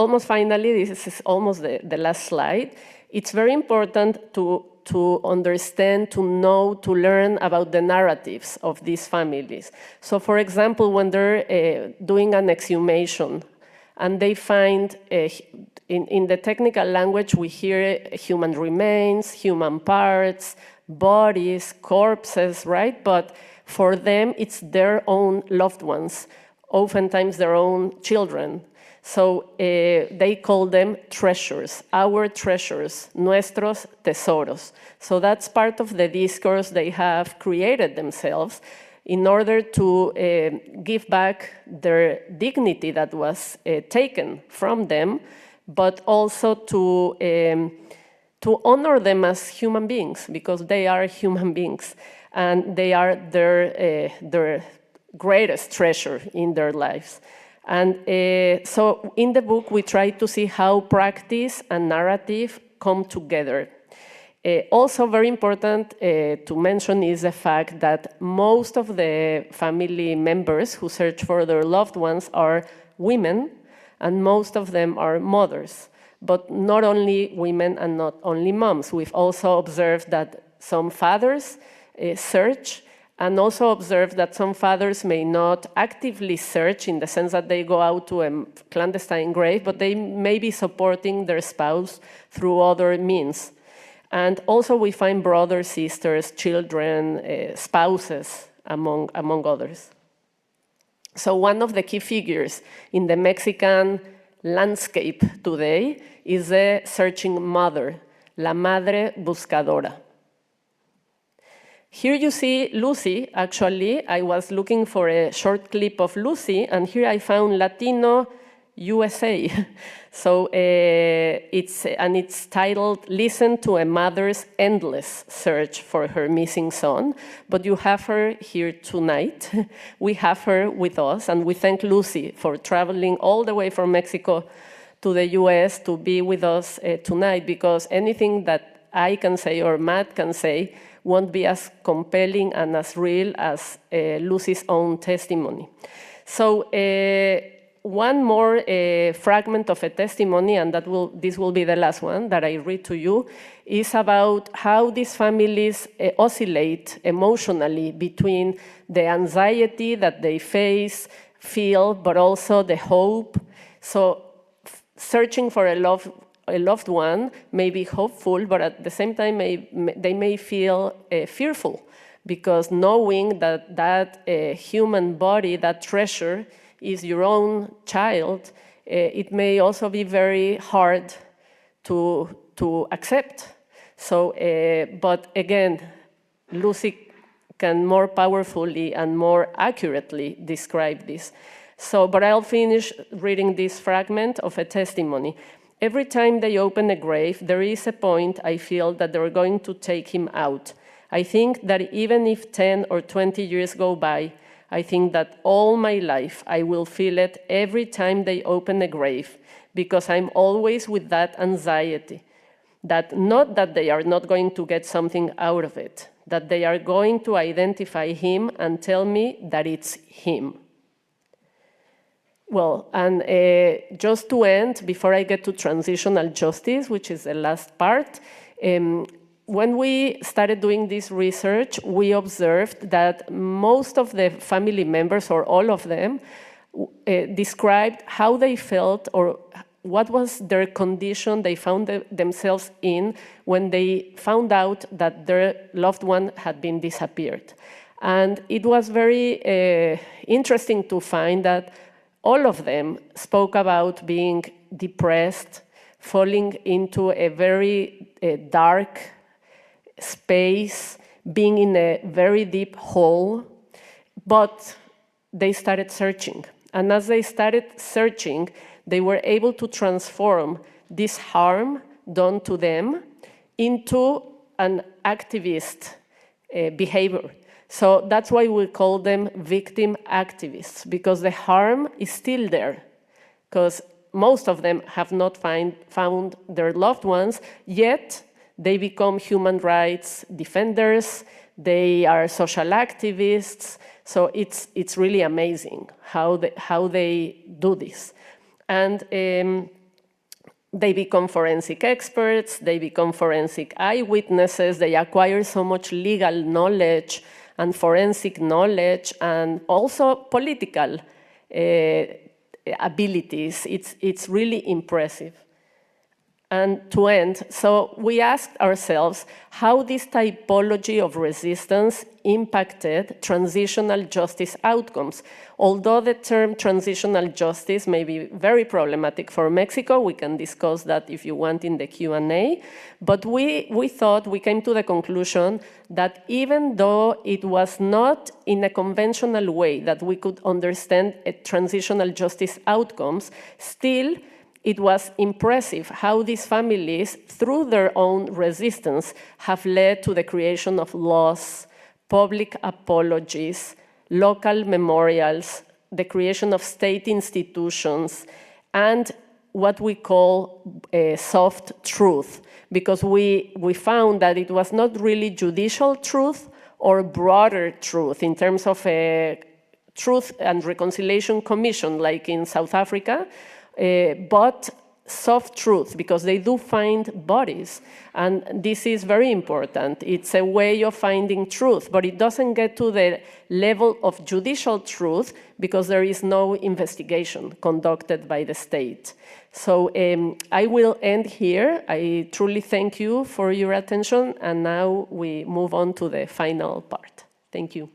this is almost the last slide. It's very important to understand, to know, to learn about the narratives of these families. So for example, when they're doing an exhumation and they find, in the technical language, we hear human remains, human parts, bodies, corpses, right? But for them, it's their own loved ones, oftentimes their own children. So they call them treasures, our treasures, nuestros tesoros. So that's part of the discourse they have created themselves in order to give back their dignity that was taken from them, but also to honor them as human beings, because they are human beings, and they are their greatest treasure in their lives. And so in the book, we try to see how practice and narrative come together. Also very important to mention is the fact that most of the family members who search for their loved ones are women, and most of them are mothers. But not only women and not only moms. We've also observed that some fathers search, and also observe that some fathers may not actively search in the sense that they go out to a clandestine grave, but they may be supporting their spouse through other means. And also we find brothers, sisters, children, spouses, among others. So one of the key figures in the Mexican landscape today is the searching mother, la madre buscadora. Here you see Lucy. Actually, I was looking for a short clip of Lucy, and here I found Latino USA. So it's titled "Listen to a Mother's Endless Search for Her Missing Son." But you have her here tonight. We have her with us, and we thank Lucy for traveling all the way from Mexico to the US to be with us tonight, because anything that I can say or Matt can say won't be as compelling and as real as Lucy's own testimony. So one more fragment of a testimony, and this will be the last one that I read to you, is about how these families oscillate emotionally between the anxiety that they feel, but also the hope. So searching for a loved one may be hopeful, but at the same time they may feel fearful, because knowing that that human body, that treasure, is your own child, it may also be very hard to accept. So, but again, Lucy can more powerfully and more accurately describe this. So, but I'll finish reading this fragment of a testimony. Every time they open a grave, there is a point I feel that they're going to take him out. I think that even if 10 or 20 years go by, I think that all my life I will feel it every time they open a grave, because I'm always with that anxiety, that not that they are not going to get something out of it, that they are going to identify him and tell me that it's him. Well, and just to end, before I get to transitional justice, which is the last part, when we started doing this research, we observed that most of the family members, or all of them, described how they felt or what was their condition they found themselves in when they found out that their loved one had been disappeared. And it was very interesting to find that all of them spoke about being depressed, falling into a very dark space, being in a very deep hole, but they started searching. And as they started searching, they were able to transform this harm done to them into an activist behavior. So that's why we call them victim activists, because the harm is still there, because most of them have not found their loved ones, yet they become human rights defenders, they are social activists, so it's really amazing how they do this. And they become forensic experts, they become forensic eyewitnesses, they acquire so much legal knowledge and forensic knowledge and also political abilities. It's really impressive. And to end, so we asked ourselves how this typology of resistance impacted transitional justice outcomes. Although the term transitional justice may be very problematic for Mexico, we can discuss that if you want in the Q&A, but we came to the conclusion that even though it was not in a conventional way that we could understand a transitional justice outcomes, still it was impressive how these families, through their own resistance, have led to the creation of laws, public apologies, local memorials, the creation of state institutions, and what we call soft truth, because we found that it was not really judicial truth or broader truth in terms of a Truth and Reconciliation Commission, like in South Africa, but soft truth, because they do find bodies. And this is very important. It's a way of finding truth, but it doesn't get to the level of judicial truth because there is no investigation conducted by the state. So I will end here. I truly thank you for your attention, and now we move on to the final part. Thank you.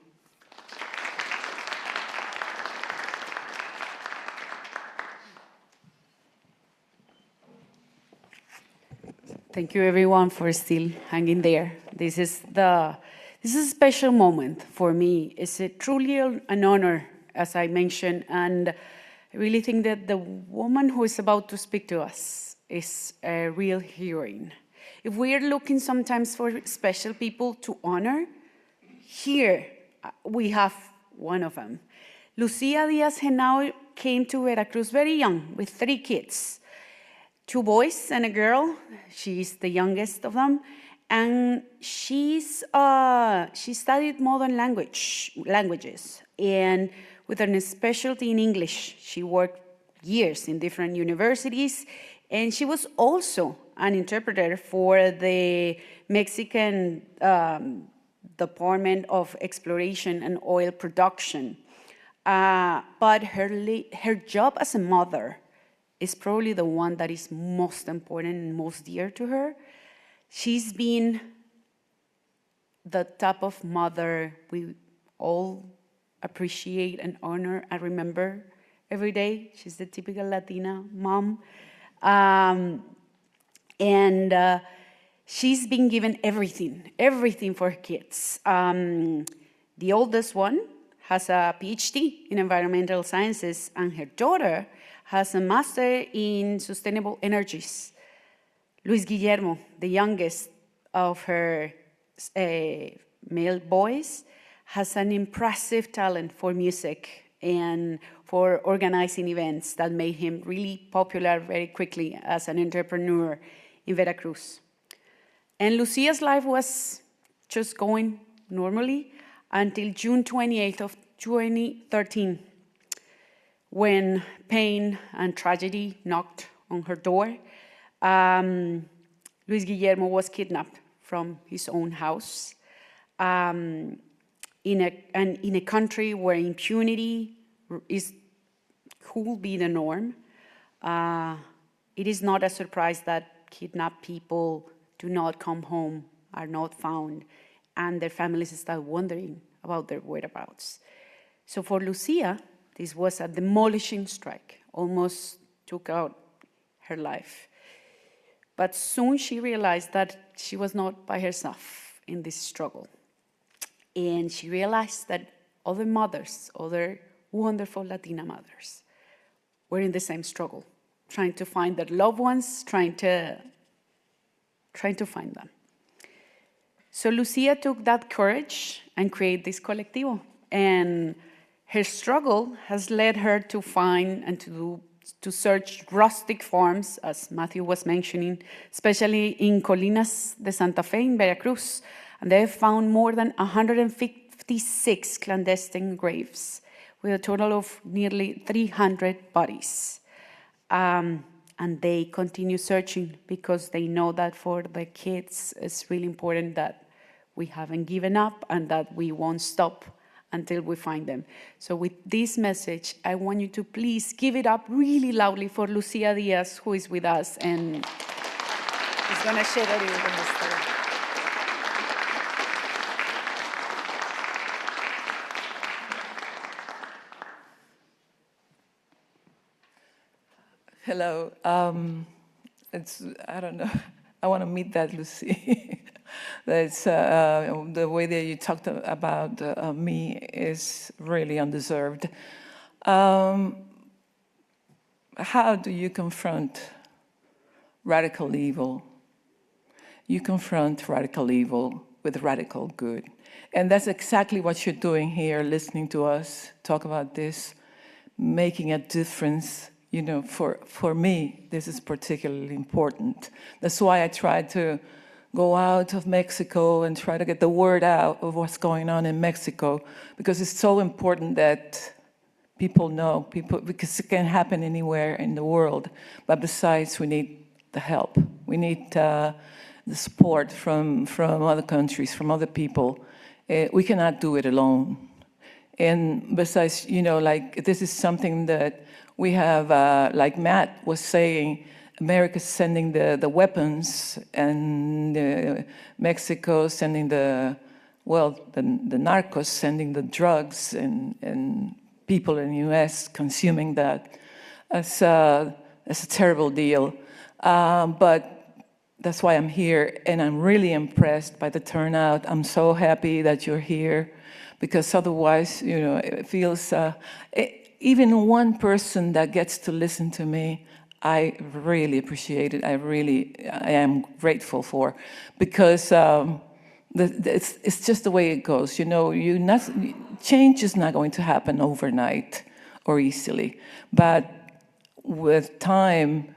Thank you, everyone, for still hanging there. This is a special moment for me. It's truly an honor, as I mentioned, and I really think that the woman who is about to speak to us is a real heroine. If we are looking sometimes for special people to honor, here we have one of them. Lucia Diaz-Henao came to Veracruz very young with 3 kids. 2 boys and a girl. She's the youngest of them, and she studied modern languages, and with a specialty in English. She worked years in different universities, and she was also an interpreter for the Mexican Department of Exploration and Oil Production. But her job as a mother is probably the one that is most important and most dear to her. She's been the type of mother we all appreciate and honor and remember every day. She's the typical Latina mom. And she's been given everything for her kids. The oldest one has a PhD in environmental sciences, and her daughter has a master in sustainable energies. Luis Guillermo, the youngest of her male boys, has an impressive talent for music and for organizing events that made him really popular very quickly as an entrepreneur in Veracruz. And Lucia's life was just going normally until June 28th of 2013, when pain and tragedy knocked on her door. Luis Guillermo was kidnapped from his own house in a country where impunity could be the norm. It is not a surprise that kidnapped people do not come home, are not found, and their families start wondering about their whereabouts. So for Lucia, this was a demolishing strike, almost took out her life. But soon she realized that she was not by herself in this struggle. And she realized that other mothers, other wonderful Latina mothers, were in the same struggle, trying to find their loved ones, trying to find them. So Lucia took that courage and created this colectivo. And her struggle has led her to find and to search rustic farms, as Matthew was mentioning, especially in Colinas de Santa Fe in Veracruz. And they have found more than 156 clandestine graves with a total of nearly 300 bodies. And they continue searching because they know that for the kids, it's really important that we haven't given up and that we won't stop until we find them. So with this message, I want you to please give it up really loudly for Lucia Diaz, who is with us and is going to share a little bit of story. Hello. I don't know. I want to meet that Lucy. That's the way that you talked about me is really undeserved. How do you confront radical evil? You confront radical evil with radical good. And that's exactly what you're doing here, listening to us talk about this, making a difference. You know, for me, this is particularly important. That's why I tried to go out of Mexico and try to get the word out of what's going on in Mexico, because it's so important that people know, because it can happen anywhere in the world. But besides, we need the help. We need the support from other countries, from other people. We cannot do it alone. And besides, you know, like, this is something that we have, like Matt was saying, America's sending the weapons, and Mexico sending the narcos sending the drugs, and people in the U.S. consuming that. It's a terrible deal. But that's why I'm here, and I'm really impressed by the turnout. I'm so happy that you're here, because otherwise, you know, it feels, even one person that gets to listen to me, I really appreciate it. I am grateful for, because it's just the way it goes. You know, change is not going to happen overnight or easily, but with time,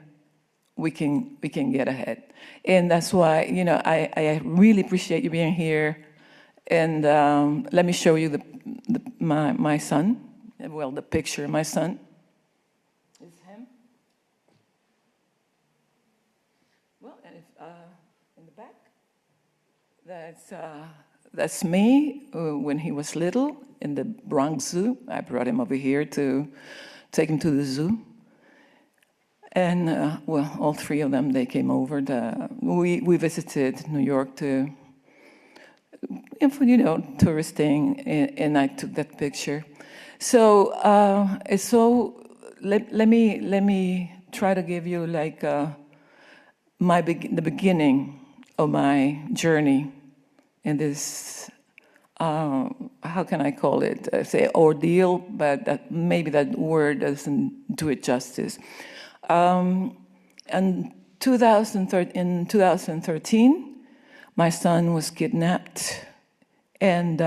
we can get ahead. And that's why, you know, I really appreciate you being here. And let me show you my son. Well, the picture of my son is him. Well, and in the back, that's me when he was little in the Bronx Zoo. I brought him over here to take him to the zoo. And well, all three of them, they came over. We visited New York to you know, touristing, and I took that picture. So, let me try to give you like the beginning of my journey in this, how can I call it? I say ordeal, but maybe that word doesn't do it justice. And in 2013, my son was kidnapped, and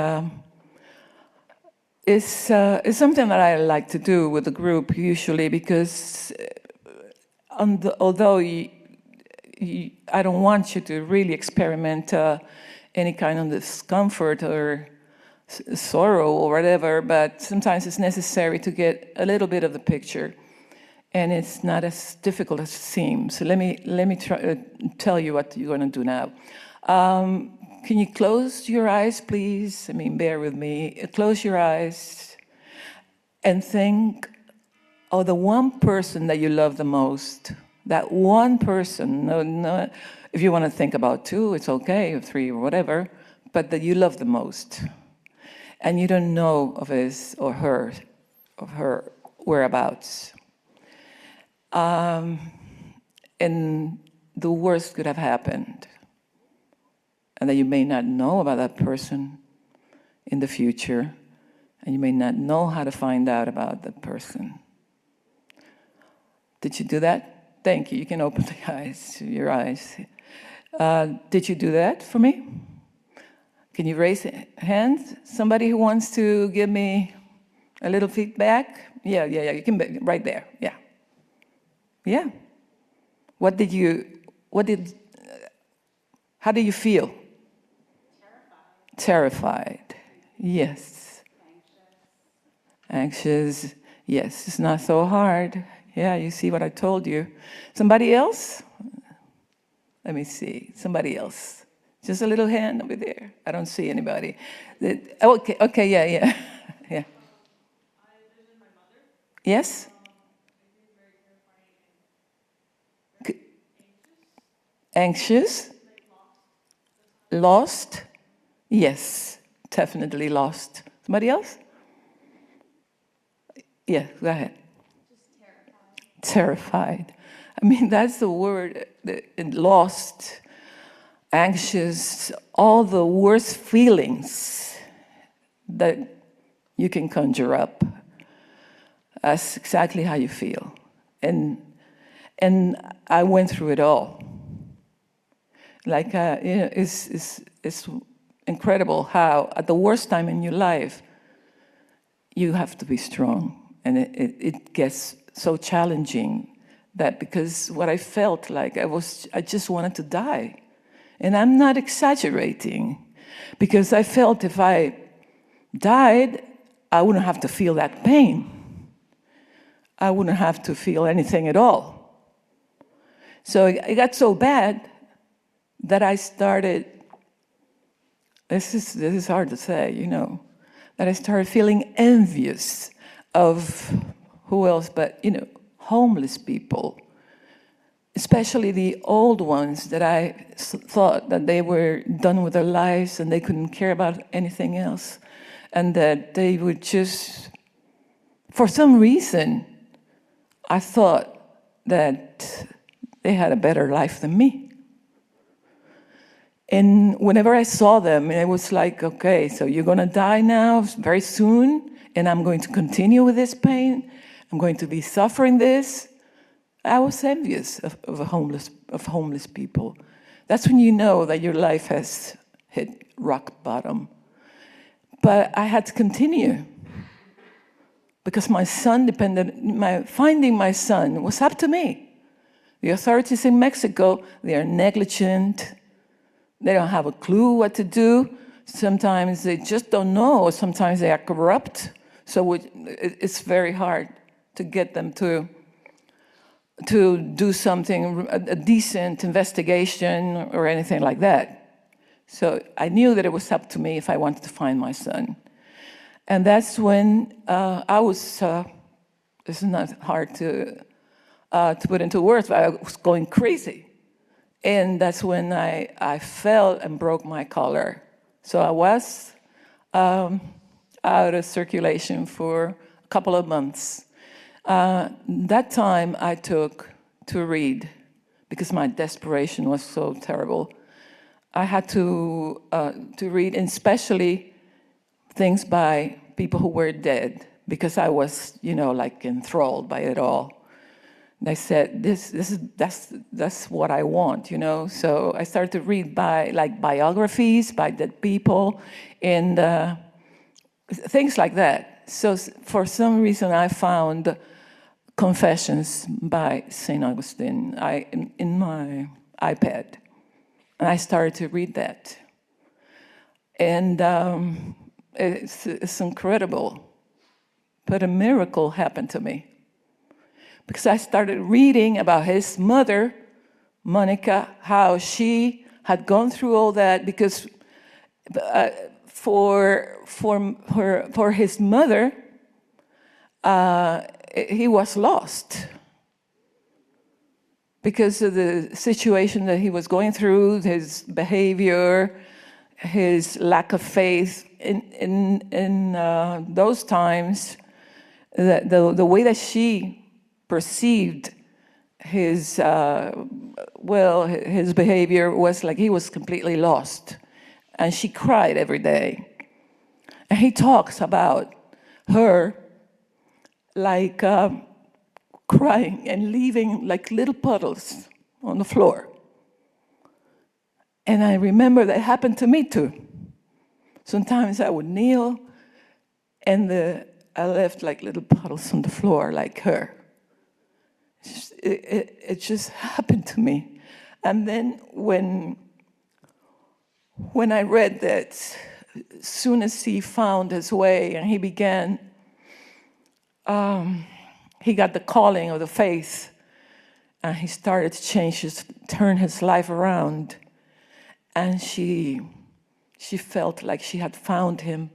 it's something that I like to do with the group usually, because although I don't want you to really experiment any kind of discomfort or sorrow or whatever, but sometimes it's necessary to get a little bit of the picture, and it's not as difficult as it seems. So let me try tell you what you're going to do now. Can you close your eyes, please? I mean, bear with me. Close your eyes and think of the one person that you love the most. That one person. No, if you want to think about two, it's okay, or three, or whatever, but that you love the most. And you don't know of his or her whereabouts. And the worst could have happened. And that you may not know about that person in the future, and you may not know how to find out about that person. Did you do that? Thank you. You can open your eyes. Did you do that for me? Can you raise hands? Somebody who wants to give me a little feedback? Yeah. You can be right there. Yeah. How did you feel? Terrified. Yes. Anxious. Yes, it's not so hard. Yeah, you see what I told you. Somebody else? Let me see. Somebody else. Just a little hand over there. I don't see anybody. Okay, yeah. Yeah. Yes? Anxious? Lost? Yes, definitely lost. Somebody else? Yeah, go ahead. Just terrified. I mean, that's the word, lost, anxious, all the worst feelings that you can conjure up. That's exactly how you feel. And I went through it all. Like, it's incredible how at the worst time in your life, you have to be strong. And it gets so challenging that, because what I felt like, I just wanted to die. And I'm not exaggerating, because I felt if I died, I wouldn't have to feel that pain. I wouldn't have to feel anything at all. So it got so bad that I started, this is hard to say, that I started feeling envious of, who else but, homeless people, especially the old ones that I thought that they were done with their lives and they couldn't care about anything else, and that they would just, for some reason, I thought that they had a better life than me. And whenever I saw them, it was like, okay, so you're going to die now very soon, and I'm going to continue with this pain. I'm going to be suffering this. I was envious of homeless people. That's when you know that your life has hit rock bottom. But I had to continue, because my son finding my son was up to me. The authorities in Mexico, they are negligent. They don't have a clue what to do. Sometimes they just don't know. Sometimes they are corrupt. So it's very hard to get them to do something, a decent investigation or anything like that. So I knew that it was up to me if I wanted to find my son. And that's when I was, this is not hard to put into words, but I was going crazy. And that's when I fell and broke my collar So I was out of circulation for a couple of months. That time I took to read because my desperation was so terrible. I had to read, and especially things by people who were dead, because I was, like enthralled by it all. And I said, that's what I want, So I started to read biographies by dead people and things like that. So for some reason, I found Confessions by St. Augustine in my iPad. And I started to read that. And it's incredible. But a miracle happened to me. Because I started reading about his mother, Monica, how she had gone through all that, because for his mother, he was lost because of the situation that he was going through, his behavior, his lack of faith in those times, the way that she perceived his his behavior was like he was completely lost, and she cried every day. And he talks about her like crying and leaving like little puddles on the floor. And I remember that happened to me too. Sometimes I would kneel and I left like little puddles on the floor like her. It just happened to me. And then when I read that, as soon as he found his way and he began, he got the calling of the faith, and he started to turn his life around. And she felt like she had found him.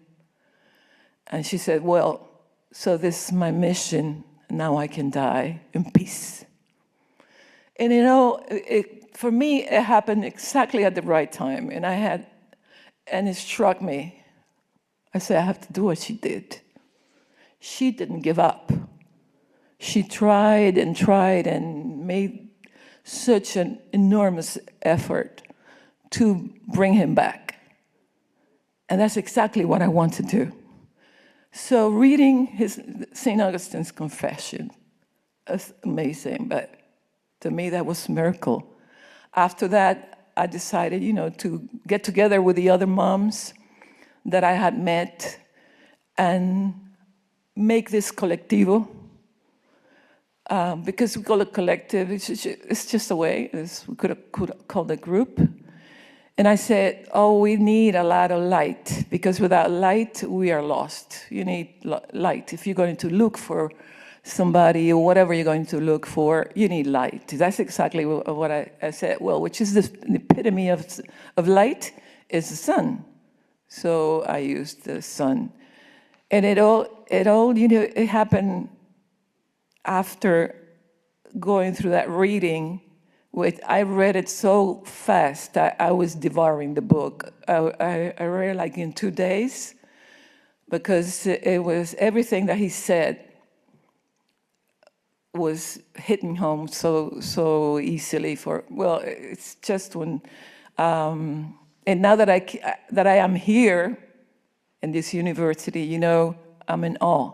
And she said, well, so this is my mission. Now I can die in peace. And for me, it happened exactly at the right time. And it struck me. I said, I have to do what she did. She didn't give up. She tried and made such an enormous effort to bring him back. And that's exactly what I want to do. So reading St. Augustine's Confession is amazing, but to me that was a miracle. After that, I decided, to get together with the other moms that I had met and make this colectivo. Because we call it collective, it's just a way, we could have called a group. And I said, we need a lot of light, because without light, we are lost. You need light. If you're going to look for somebody or whatever you're going to look for, you need light. That's exactly what I said. Well, which is the epitome of light is the sun. So I used the sun. And it all it happened after going through that reading. I read it so fast, I was devouring the book. I read it like in 2 days, because it was everything that he said was hitting home so easily. It's just when, and now that I am here in this university, I'm in awe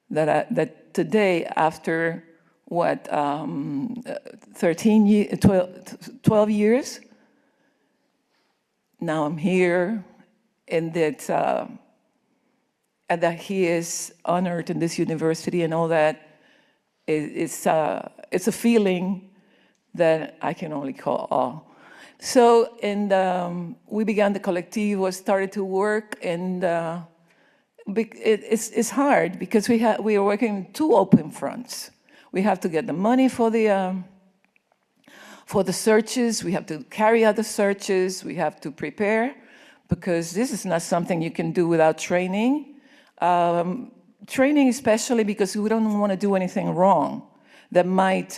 that today, after 12 years, now I'm here, and that he is honored in this university and all that. It's a feeling that I can only call awe. So, we began the colectivo, started to work, and it's hard because we are working in two open fronts. We have to get the money for the searches. We have to carry out the searches. We have to prepare, because this is not something you can do without training. Training especially because we don't want to do anything wrong that might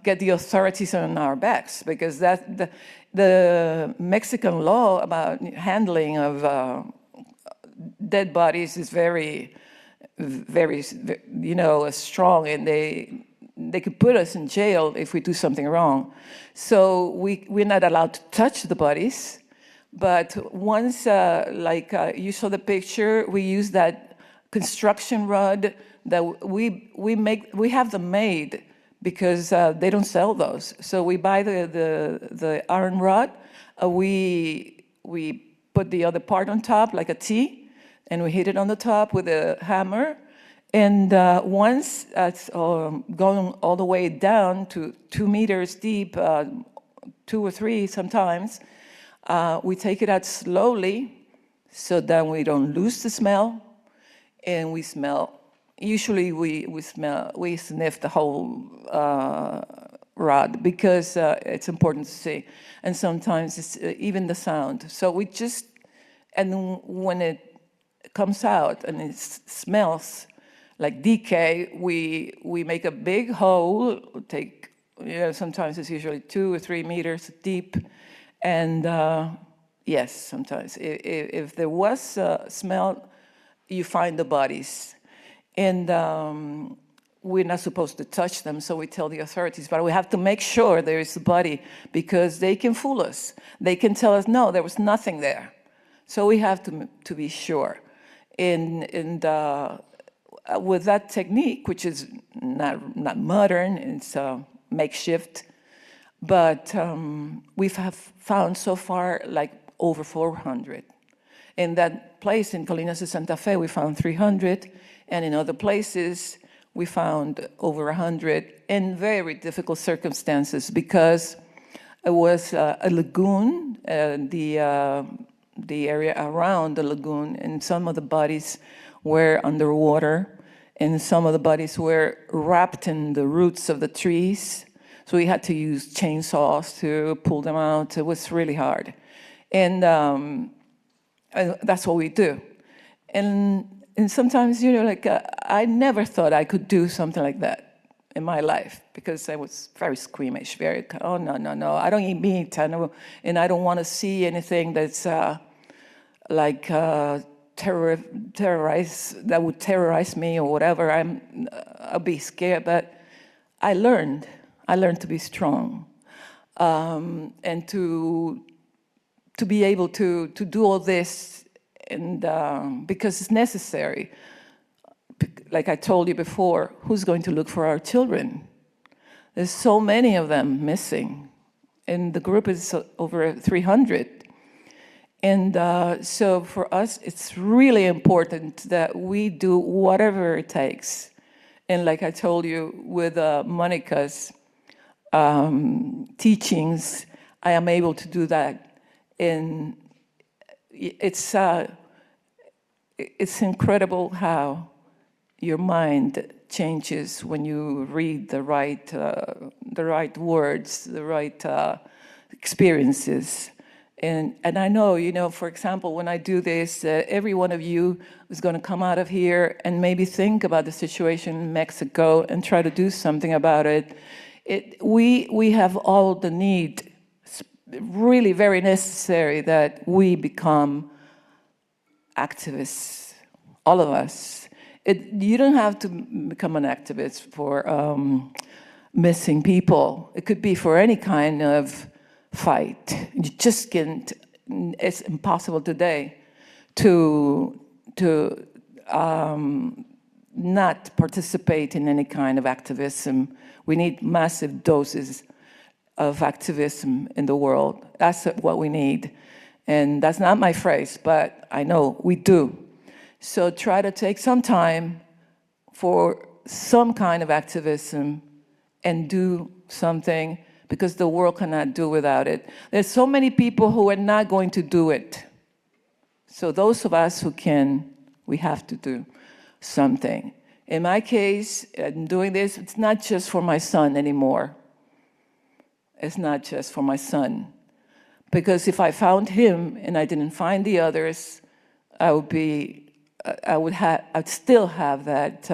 get the authorities on our backs, because the Mexican law about handling of dead bodies is very, very, strong, and they could put us in jail if we do something wrong. So we're not allowed to touch the bodies. But once, you saw the picture, we use that construction rod that we have them made because they don't sell those. So we buy the iron rod, we put the other part on top like a T, and we hit it on the top with a hammer. And once it's going all the way down to 2 meters deep, 2 or 3 sometimes, we take it out slowly so that we don't lose the smell, and we smell. Usually we sniff the whole rod because it's important to see, and sometimes it's even the sound. So and when it comes out and it smells like decay, we make a big hole. Sometimes it's usually 2 or 3 meters deep. And yes, sometimes if there was a smell, you find the bodies. And we're not supposed to touch them, so we tell the authorities, but we have to make sure there is a body, because they can fool us. They can tell us, no, there was nothing there. So we have to be sure. And with that technique, which is not modern, it's makeshift, but we have found so far like over 400. In that place in Colinas de Santa Fe, we found 300, and in other places, we found over 100 in very difficult circumstances, because it was a lagoon, the area around the lagoon, and some of the bodies were underwater, and some of the bodies were wrapped in the roots of the trees. So we had to use chainsaws to pull them out. It was really hard. And that's what we do. And sometimes, I never thought I could do something like that in my life, because I was very squeamish, oh, no, I don't eat meat, and I don't want to see anything that's that would terrorize me or whatever. I'll be scared, but I learned to be strong, and to be able to do all this, and because it's necessary. Like I told you before, who's going to look for our children? There's so many of them missing, and the group is over 300. And so for us, it's really important that we do whatever it takes. And like I told you, with Monica's teachings, I am able to do that. And it's incredible how your mind changes when you read the right words, the right experiences. And I know, for example, when I do this, every one of you is going to come out of here and maybe think about the situation in Mexico and try to do something about it. We have all the need. It's really very necessary that we become activists, all of us. You don't have to become an activist for missing people. It could be for any kind of fight. You just can't. It's impossible today to not participate in any kind of activism. We need massive doses of activism in the world. That's what we need. And that's not my phrase, but I know we do. So try to take some time for some kind of activism and do something, because the world cannot do without it. There's so many people who are not going to do it. So those of us who can, we have to do something. In my case, in doing this, it's not just for my son anymore. It's not just for my son. Because if I found him and I didn't find the others, I'd still have that,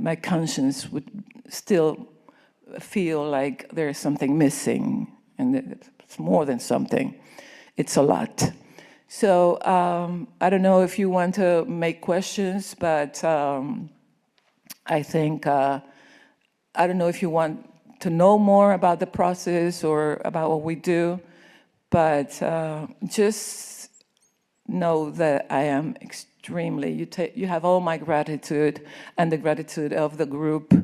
my conscience would still feel like there's something missing, and it's more than something, it's a lot. So I don't know if you want to make questions, but I think, I don't know if you want to know more about the process or about what we do, but just know that I am extremely, you have all my gratitude and the gratitude of the group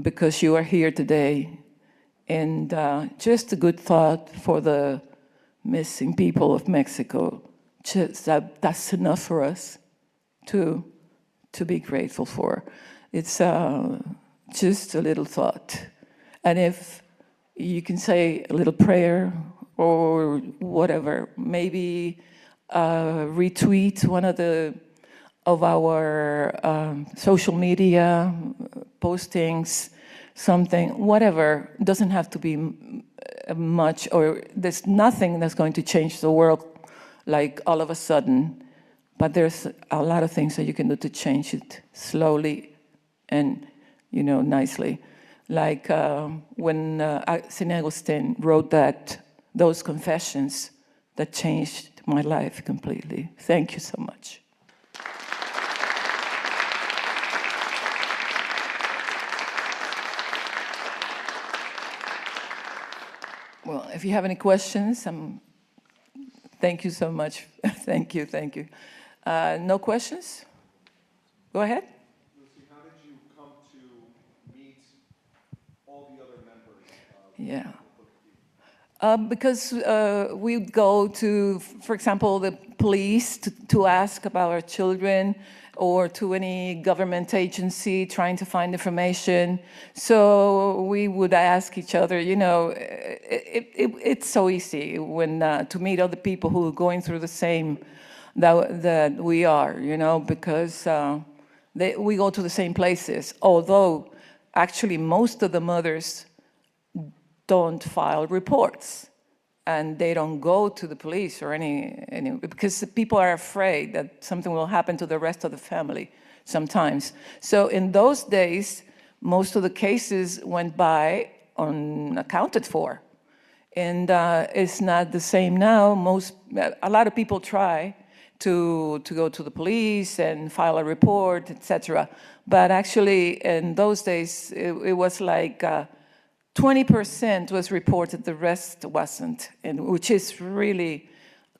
because you are here today. And just a good thought for the missing people of Mexico. Just that's enough for us to be grateful for. It's just a little thought. And if you can say a little prayer or whatever, maybe retweet one of our social media postings, something, whatever. It doesn't have to be much, or there's nothing that's going to change the world like all of a sudden, but there's a lot of things that you can do to change it slowly and, nicely. Like when St. Augustine wrote those confessions that changed my life completely. Thank you so much. Well, if you have any questions, thank you so much. Thank you. No questions? Go ahead. Lucy, how did you come to meet all the other members? Yeah. Because we go to, for example, the police to ask about our children, or to any government agency trying to find information. So we would ask each other, it's so easy when to meet other people who are going through the same that we are, because we go to the same places. Although, actually, most of the mothers don't file reports, and they don't go to the police or any because people are afraid that something will happen to the rest of the family sometimes. So in those days, most of the cases went by unaccounted for, and it's not the same now. A lot of people try to go to the police and file a report, etc. But actually, in those days, it was like 20% was reported, the rest wasn't, and which is really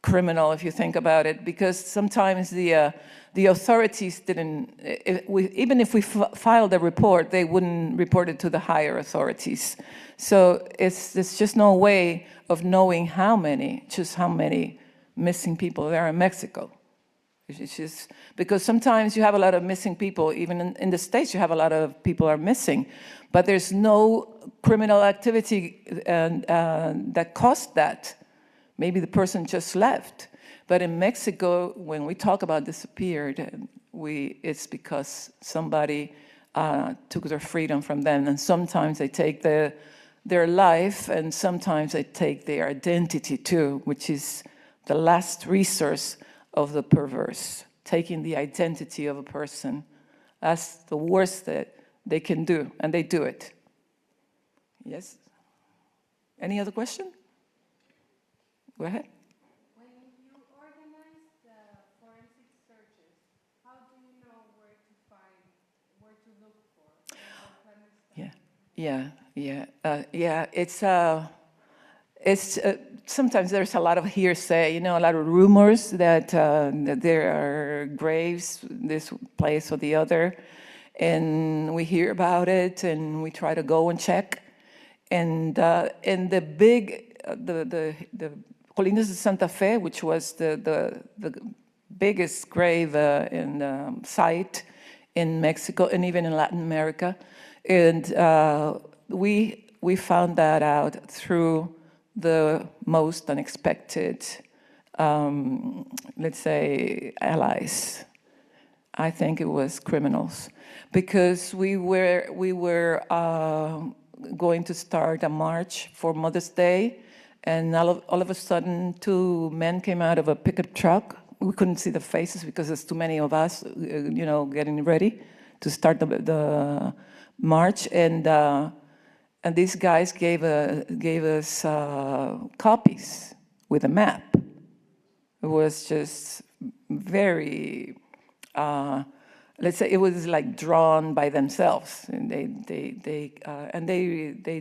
criminal if you think about it, because sometimes the authorities didn't, even if we filed a report, they wouldn't report it to the higher authorities. So there's just no way of knowing how many missing people there are in Mexico. It's just because sometimes you have a lot of missing people, even in the States you have a lot of people are missing, but there's no criminal activity that caused that. Maybe the person just left. But in Mexico, when we talk about disappeared, it's because somebody took their freedom from them, and sometimes they take their life, and sometimes they take their identity too, which is the last resource of the perverse, taking the identity of a person. That's the worst that they can do, and they do it. Yes? Any other question? Go ahead. When you organize the forensic searches, how do you know where to look for? It's sometimes there's a lot of hearsay, a lot of rumors that there are graves this place or the other, and we hear about it and we try to go and check. And the Colinas de Santa Fe, which was the biggest grave site in Mexico and even in Latin America, and we found that out through the most unexpected, let's say, allies. I think it was criminals, because we were going to start a march for Mother's Day, and all of a sudden 2 men came out of a pickup truck. We couldn't see the faces because there's too many of us, getting ready to start the march, and And these guys gave us copies with a map. It was just very, let's say, it was like drawn by themselves, and they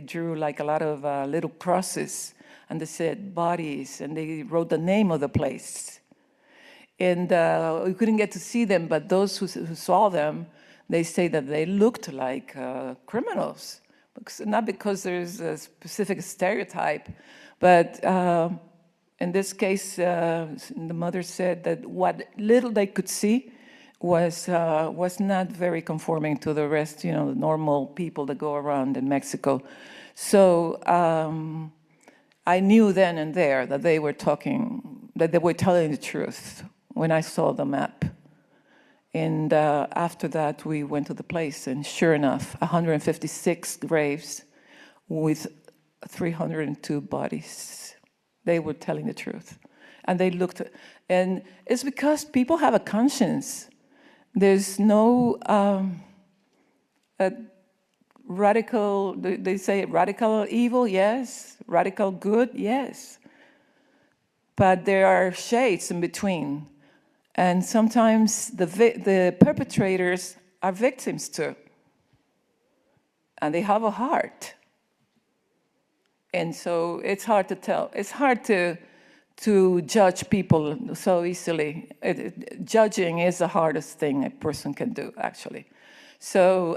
drew like a lot of little crosses, and they said bodies, and they wrote the name of the place. And we couldn't get to see them, but those who saw them, they say that they looked like criminals. Not because there's a specific stereotype, but in this case, the mother said that what little they could see was not very conforming to the rest, the normal people that go around in Mexico. So I knew then and there that they were telling the truth when I saw the map. And after that, we went to the place, and sure enough, 156 graves with 302 bodies. They were telling the truth. And they looked, and it's because people have a conscience. There's no radical, they say radical evil, yes. Radical good, yes. But there are shades in between. And sometimes the perpetrators are victims too. And they have a heart. And so it's hard to tell. It's hard to judge people so easily. Judging is the hardest thing a person can do, actually. So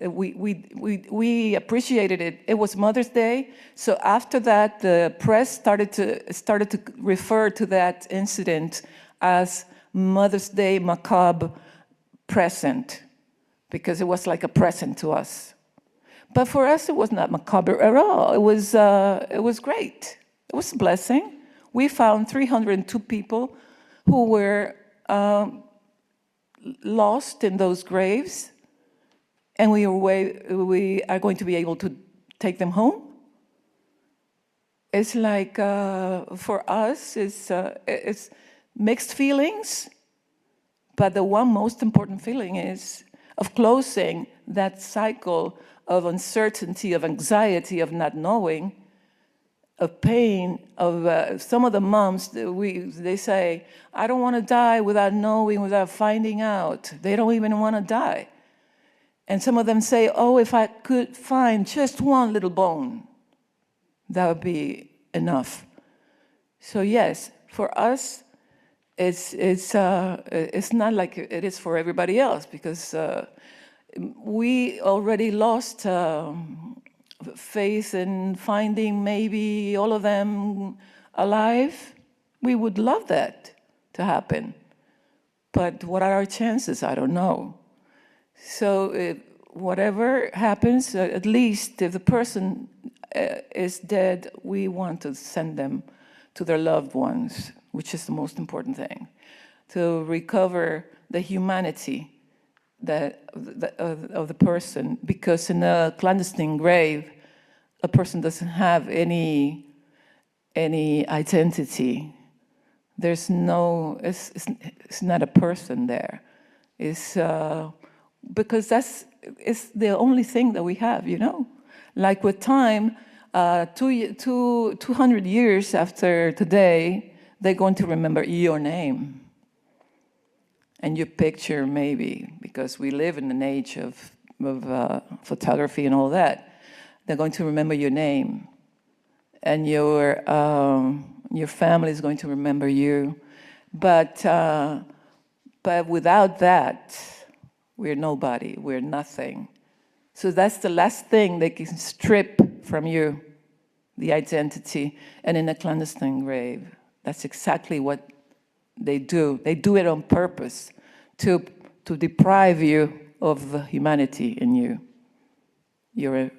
we appreciated it. It was Mother's Day, so after that, the press started to refer to that incident as Mother's Day macabre present, because it was like a present to us. But for us, it was not macabre at all. It was great. It was a blessing. We found 302 people who were lost in those graves. And we are going to be able to take them home. It's like, for us, it's mixed feelings, but the one most important feeling is of closing that cycle of uncertainty, of anxiety, of not knowing, of pain, of some of the moms, they say, I don't want to die without knowing, without finding out. They don't even want to die. And some of them say, oh, if I could find just one little bone, that would be enough. So yes, for us, it's not like it is for everybody else, because we already lost faith in finding maybe all of them alive. We would love that to happen. But what are our chances? I don't know. So whatever happens, at least if the person is dead, we want to send them to their loved ones, which is the most important thing, to recover the humanity of the person. Because in a clandestine grave, a person doesn't have any identity. There's no, it's not a person there. It's because it's the only thing that we have, Like with time, 200 years after today, they're going to remember your name and your picture, maybe, because we live in an age of photography and all that. They're going to remember your name, and your family is going to remember you. But without that, we're nobody, we're nothing. So that's the last thing they can strip from you, the identity. And in a clandestine grave, that's exactly what they do. They do it on purpose to deprive you of the humanity in you, your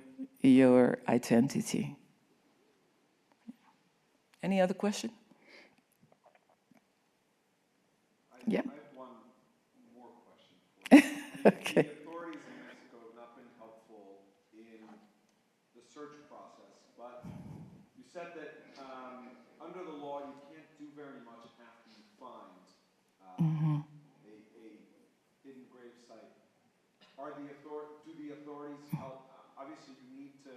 identity. Any other question? Yeah. I have one more question. Okay. The authorities in Mexico have not been helpful in the search process, but you said that under the law you can't do very much after you find a hidden grave site. Do the authorities help? obviously you need to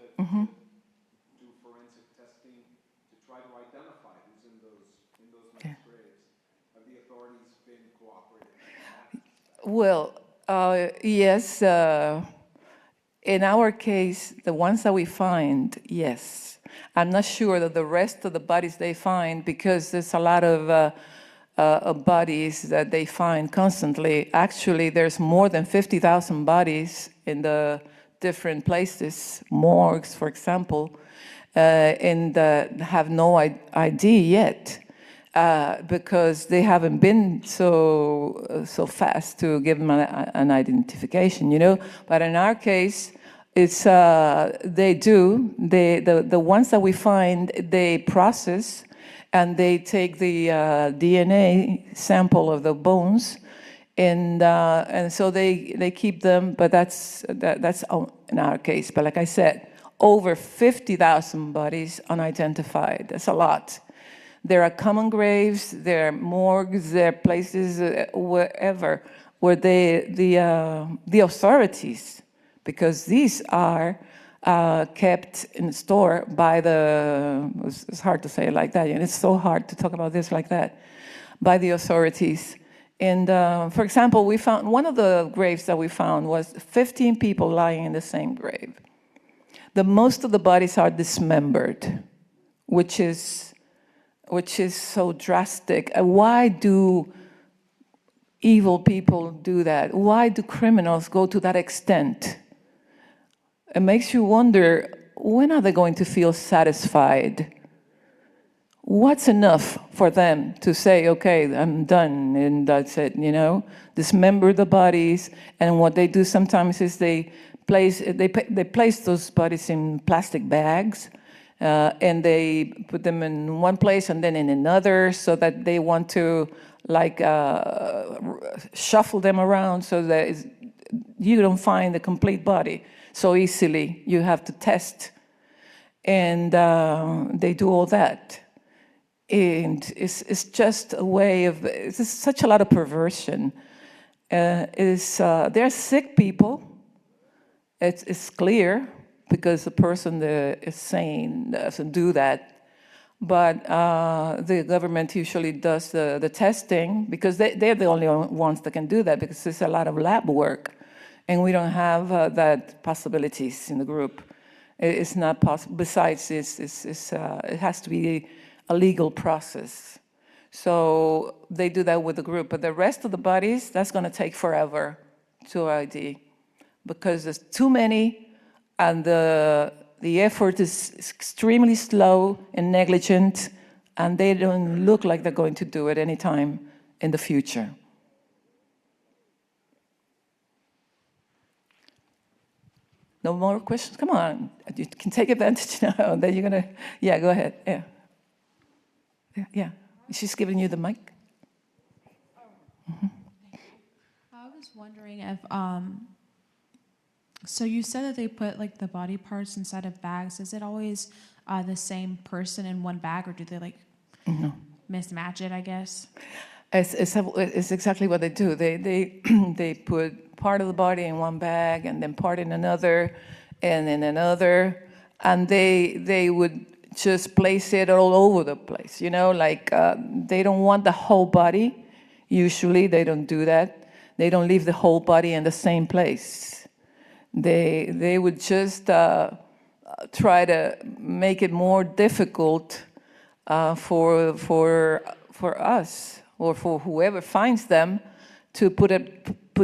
do forensic testing to try to identify who's in those mass graves. Have the authorities been cooperating in that aspect? Well, yes. In our case, the ones that we find, yes. I'm not sure that the rest of the bodies they find, because there's a lot of bodies that they find constantly. Actually, there's more than 50,000 bodies in the different places, morgues, for example, and have no ID yet. Because they haven't been so fast to give them an identification, you know. But in our case, it's they do. The ones that we find, they process, and they take the DNA sample of the bones, and so they keep them. But that's in our case. But like I said, over 50,000 bodies unidentified. That's a lot. There are common graves, there are morgues, there are places wherever where the authorities, because these are kept in store by it's hard to say it like that, and it's so hard to talk about this like that, by the authorities. And for example, we found, one of the graves that we found was 15 people lying in the same grave. Most of the bodies are dismembered, which is so drastic. Why do evil people do that? Why do criminals go to that extent? It makes you wonder, when are they going to feel satisfied? What's enough for them to say, okay, I'm done, and that's it, you know? Dismember the bodies, and what they do sometimes is they place those bodies in plastic bags, and they put them in one place and then in another, so that they want to shuffle them around so that you don't find the complete body so easily. You have to test, and they do all that. And it's just a way of, it's such a lot of perversion. They're sick people. It's clear, because the person that is sane doesn't do that. But the government usually does the testing, because they're the only ones that can do that, because there's a lot of lab work, and we don't have that possibilities in the group. It's not possible. Besides, it has to be a legal process. So they do that with the group. But the rest of the bodies, that's going to take forever to ID, because there's too many, and the effort is extremely slow and negligent, and they don't look like they're going to do it anytime in the future. No more questions? Come on, you can take advantage now. Then you're gonna, yeah, go ahead. Yeah. She's giving you the mic. I was wondering if, so you said that they put like the body parts inside of bags. Is it always the same person in one bag, or do they mismatch it, I guess? It's exactly what they do. They put part of the body in one bag, and then part in another, and in another, and they would just place it all over the place. You know, they don't want the whole body. Usually, they don't do that. They don't leave the whole body in the same place. They would just try to make it more difficult for us, or for whoever finds them, to put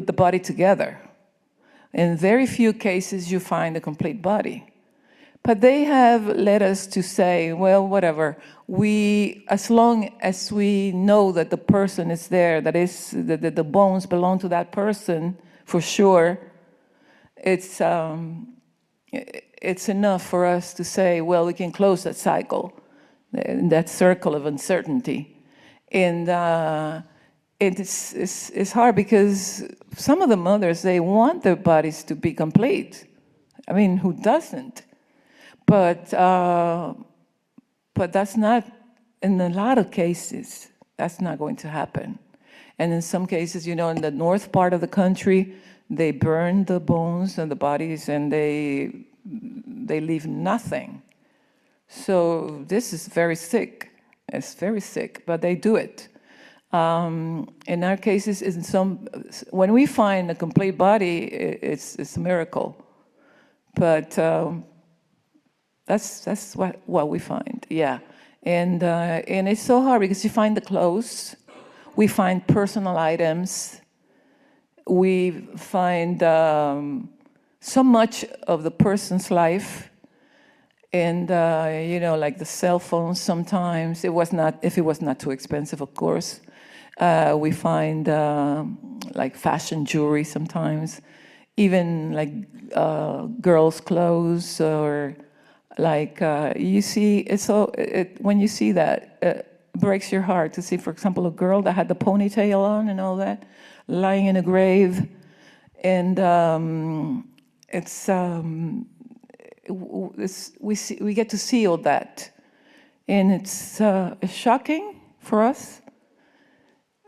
the body together. In very few cases you find a complete body. But they have led us to say, well, whatever, as long as we know that the person is there, that is, that the bones belong to that person, for sure, it's enough for us to say, well, we can close that cycle, that circle of uncertainty. And it's hard, because some of the mothers, they want their bodies to be complete. I mean, who doesn't? But that's not, in a lot of cases, that's not going to happen. And in some cases, you know, in the north part of the country, they burn the bones and the bodies, and they they leave nothing. So this is very sick. It's very sick, but they do it. In our cases, when we find a complete body, it's a miracle. But that's what we find, yeah. And it's so hard because you find the clothes, we find personal items, we find so much of the person's life. And like the cell phones sometimes, if it was not too expensive, of course. We find like fashion jewelry sometimes, even like girls' clothes, or like you see. When you see that, it breaks your heart to see, for example, a girl that had the ponytail on and all that, lying in a grave, and we get to see all that, and it's shocking for us.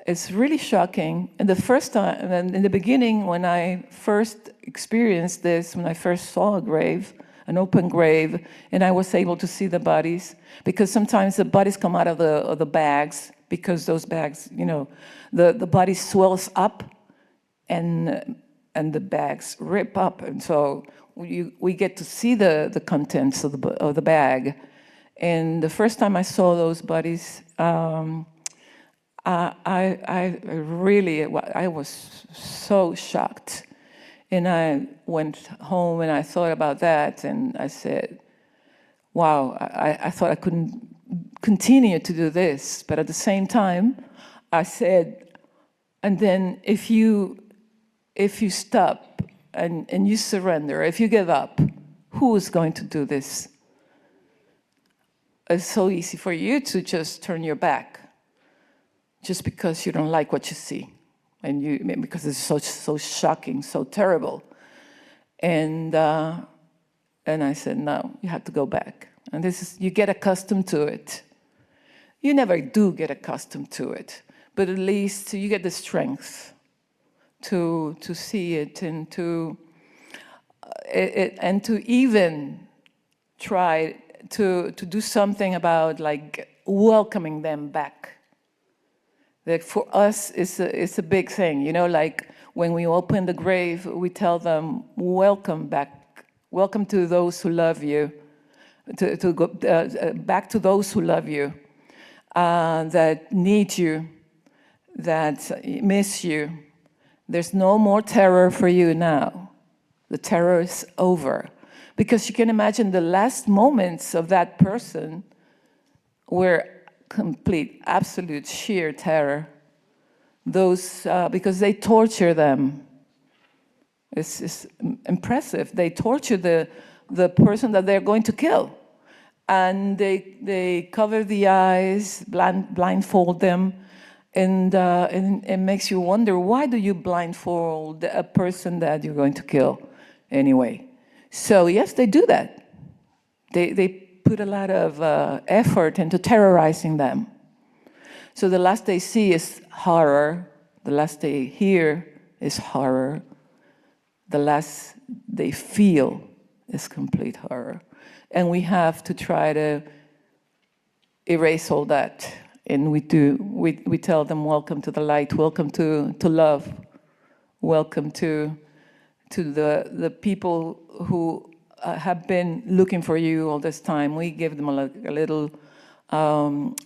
It's really shocking. And the first time, and in the beginning, when I first experienced this, when I first saw a grave, an open grave, and I was able to see the bodies, because sometimes the bodies come out of the bags, because those bags, the body swells up, and the bags rip up, and so we get to see the contents of the bag. And the first time I saw those bodies, I was so shocked. And I went home and I thought about that, and I said, wow, I thought I couldn't continue to do this. But at the same time, I said, and then if you stop and you surrender, if you give up, who is going to do this? It's so easy for you to just turn your back, just because you don't like what you see, and because it's so shocking, so terrible. And I said, no, you have to go back. And you get accustomed to it. You never do get accustomed to it, but at least you get the strength to see it, and to even try to do something about, like, welcoming them back. That for us it's a big thing, like when we open the grave, we tell them, welcome back, welcome to those who love you, to go back to those who love you, that need you, that miss you. There's no more terror for you now. The terror is over. Because you can imagine the last moments of that person were complete, absolute, sheer terror. Those, because they torture them. It's impressive. They torture the person that they're going to kill. And they cover the eyes, blindfold them, and it makes you wonder, why do you blindfold a person that you're going to kill anyway? So yes, they do that. They put a lot of effort into terrorizing them. So the last they see is horror. The last they hear is horror. The last they feel is complete horror. And we have to try to erase all that. And we do. We tell them, welcome to the light, welcome to love, welcome to the people who have been looking for you all this time. We give them a little,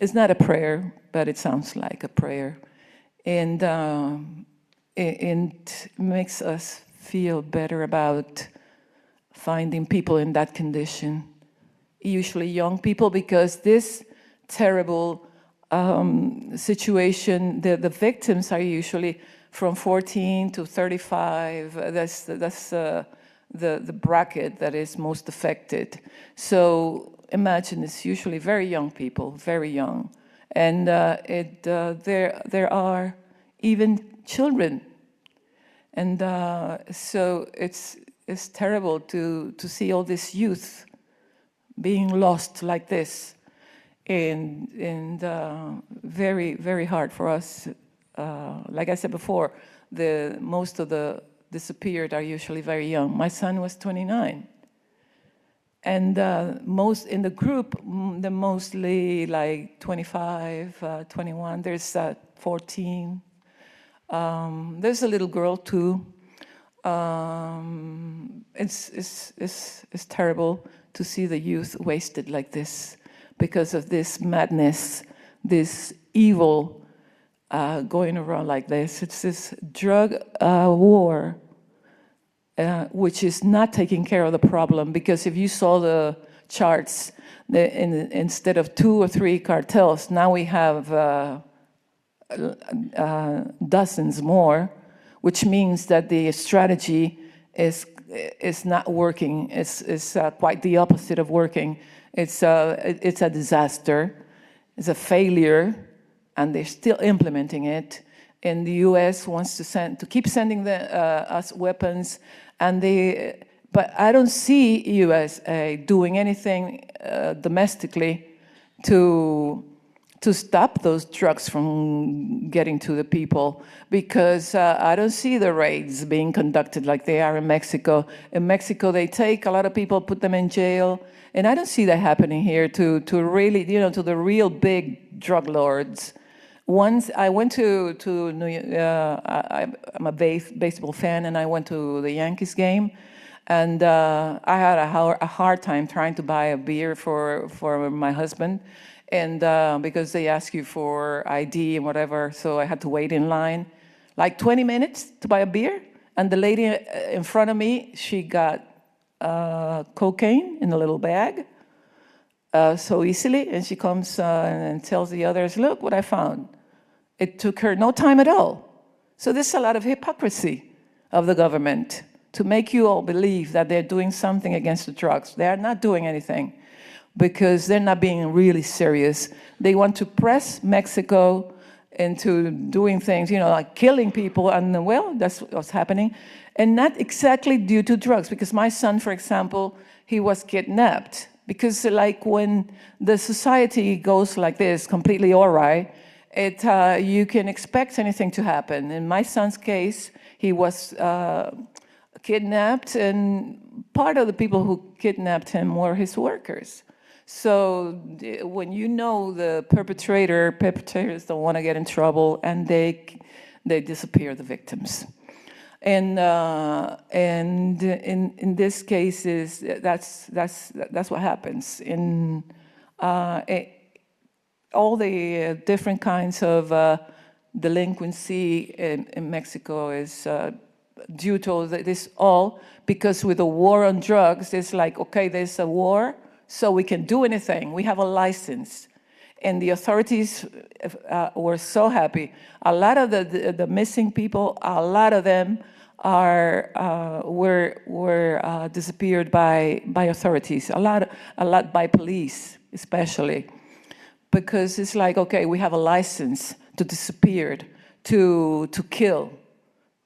it's not a prayer, but it sounds like a prayer. And it makes us feel better about finding people in that condition, usually young people, because this terrible situation, the victims are usually from 14 to 35. That's the bracket that is most affected. So imagine it's usually very young people, very young, and there are even children, and so it's terrible to see all this youth being lost like this, and very, very hard for us. Like I said before, most of the disappeared are usually very young. My son was 29. And most in the group, they're mostly like 25, 21. There's 14. There's a little girl too. It's terrible to see the youth wasted like this because of this madness, this evil going around like this. It's this drug war, which is not taking care of the problem, because if you saw the charts, instead of 2 or 3 cartels, now we have dozens more, which means that the strategy is not working. It's quite the opposite of working. It's a disaster. It's a failure, and they're still implementing it. And the U.S. wants to keep sending us weapons, but I don't see USA doing anything domestically to stop those drugs from getting to the people, because I don't see the raids being conducted like they are in Mexico. In Mexico, they take a lot of people, put them in jail, and I don't see that happening here to really, to the real big drug lords. Once I went to New York, I'm a baseball fan, and I went to the Yankees game, and I had a hard time trying to buy a beer for my husband, and because they ask you for ID and whatever, so I had to wait in line like 20 minutes to buy a beer, and the lady in front of me, she got cocaine in a little bag so easily, and she comes and tells the others, look what I found. It took her no time at all. So there's a lot of hypocrisy of the government to make you all believe that they're doing something against the drugs. They are not doing anything, because they're not being really serious. They want to press Mexico into doing things, like killing people, and well, that's what's happening. And not exactly due to drugs, because my son, for example, he was kidnapped. Because like when the society goes like this, completely awry, you can expect anything to happen. In my son's case, he was kidnapped, and part of the people who kidnapped him were his workers. So when you know the perpetrators don't want to get in trouble, and they disappear the victims. And in this case, that's what happens. In all the different kinds of delinquency in Mexico is due to this all, because with the war on drugs, it's like, okay, there's a war, so we can do anything. We have a license. And the authorities were so happy. A lot of the missing people, a lot of them were disappeared by authorities. A lot by police, especially, because it's like, okay, we have a license to disappear, to kill,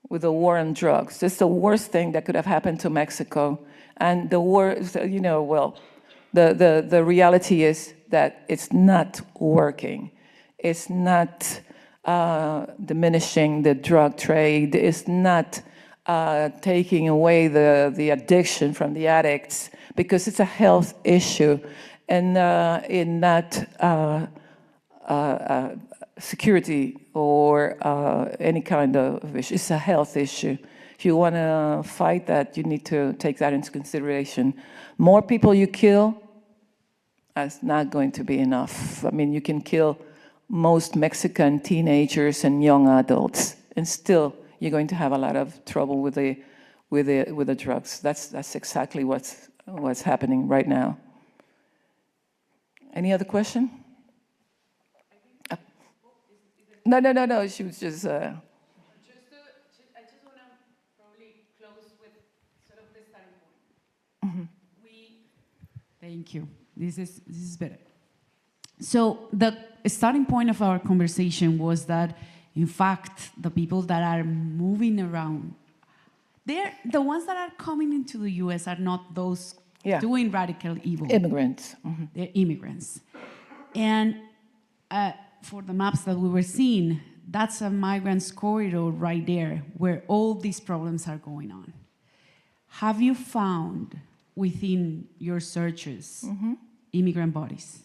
with the war on drugs. That's the worst thing that could have happened to Mexico. And the worst, the reality is that it's not working. It's not diminishing the drug trade. It's not taking away the addiction from the addicts, because it's a health issue, and in not security or any kind of issue. It's a health issue. If you want to fight that, you need to take that into consideration. More people you kill, that's not going to be enough. I mean, you can kill most Mexican teenagers and young adults, and still you're going to have a lot of trouble with the drugs. That's exactly what's happening right now. Any other question? No. She was just. I just want to probably close with sort of the starting point. Thank you. This is better. So the starting point of our conversation was that, in fact, the people that are moving around, the ones that are coming into the U.S. are not those doing radical evil. Immigrants. They're immigrants. And for the maps that we were seeing, that's a migrants corridor right there where all these problems are going on. Have you found within your searches, immigrant bodies?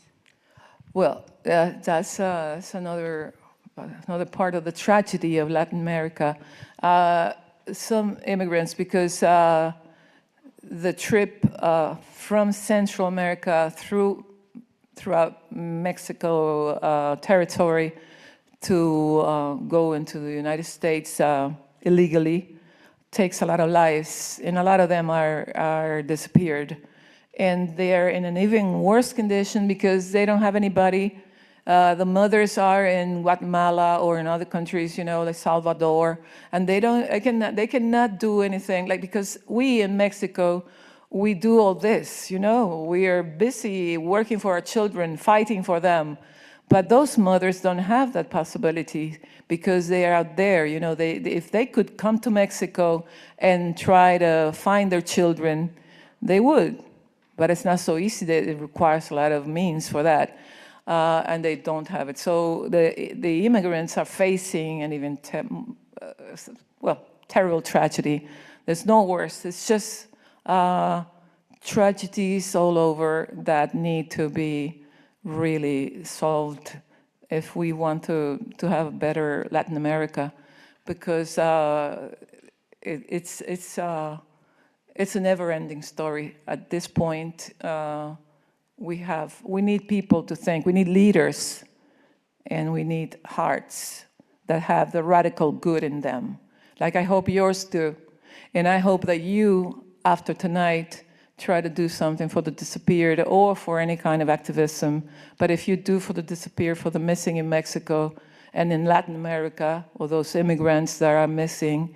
Well, that's another part of the tragedy of Latin America. Some immigrants, because the trip from Central America throughout Mexico territory to go into the United States illegally takes a lot of lives, and a lot of them are disappeared. And they're in an even worse condition because they don't have anybody. The mothers are in Guatemala or in other countries, you know, like Salvador, and they cannot do anything, like, because we in Mexico, we do all this, you know, we are busy working for our children, fighting for them. But those mothers don't have that possibility because they are out there, you know, if they could come to Mexico and try to find their children, they would. But it's not so easy. It requires a lot of means for that, and they don't have it. So the immigrants are facing an even terrible tragedy. There's no worse. It's just tragedies all over that need to be really solved if we want to have a better Latin America, because it's a never-ending story. At this point, we need people to think. We need leaders, and we need hearts that have the radical good in them, like I hope yours do. And I hope that you, after tonight, try to do something for the disappeared or for any kind of activism. But if you do for the disappeared, for the missing in Mexico and in Latin America, or those immigrants that are missing,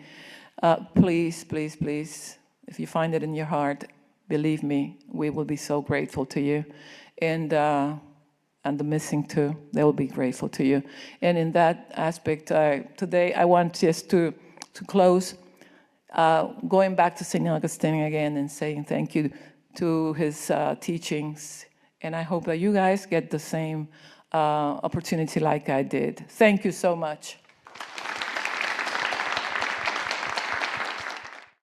please, please, please, if you find it in your heart, believe me, we will be so grateful to you. And the missing too, they will be grateful to you. And in that aspect, today I want just to close going back to St. Augustine again and saying thank you to his teachings. And I hope that you guys get the same opportunity like I did. Thank you so much.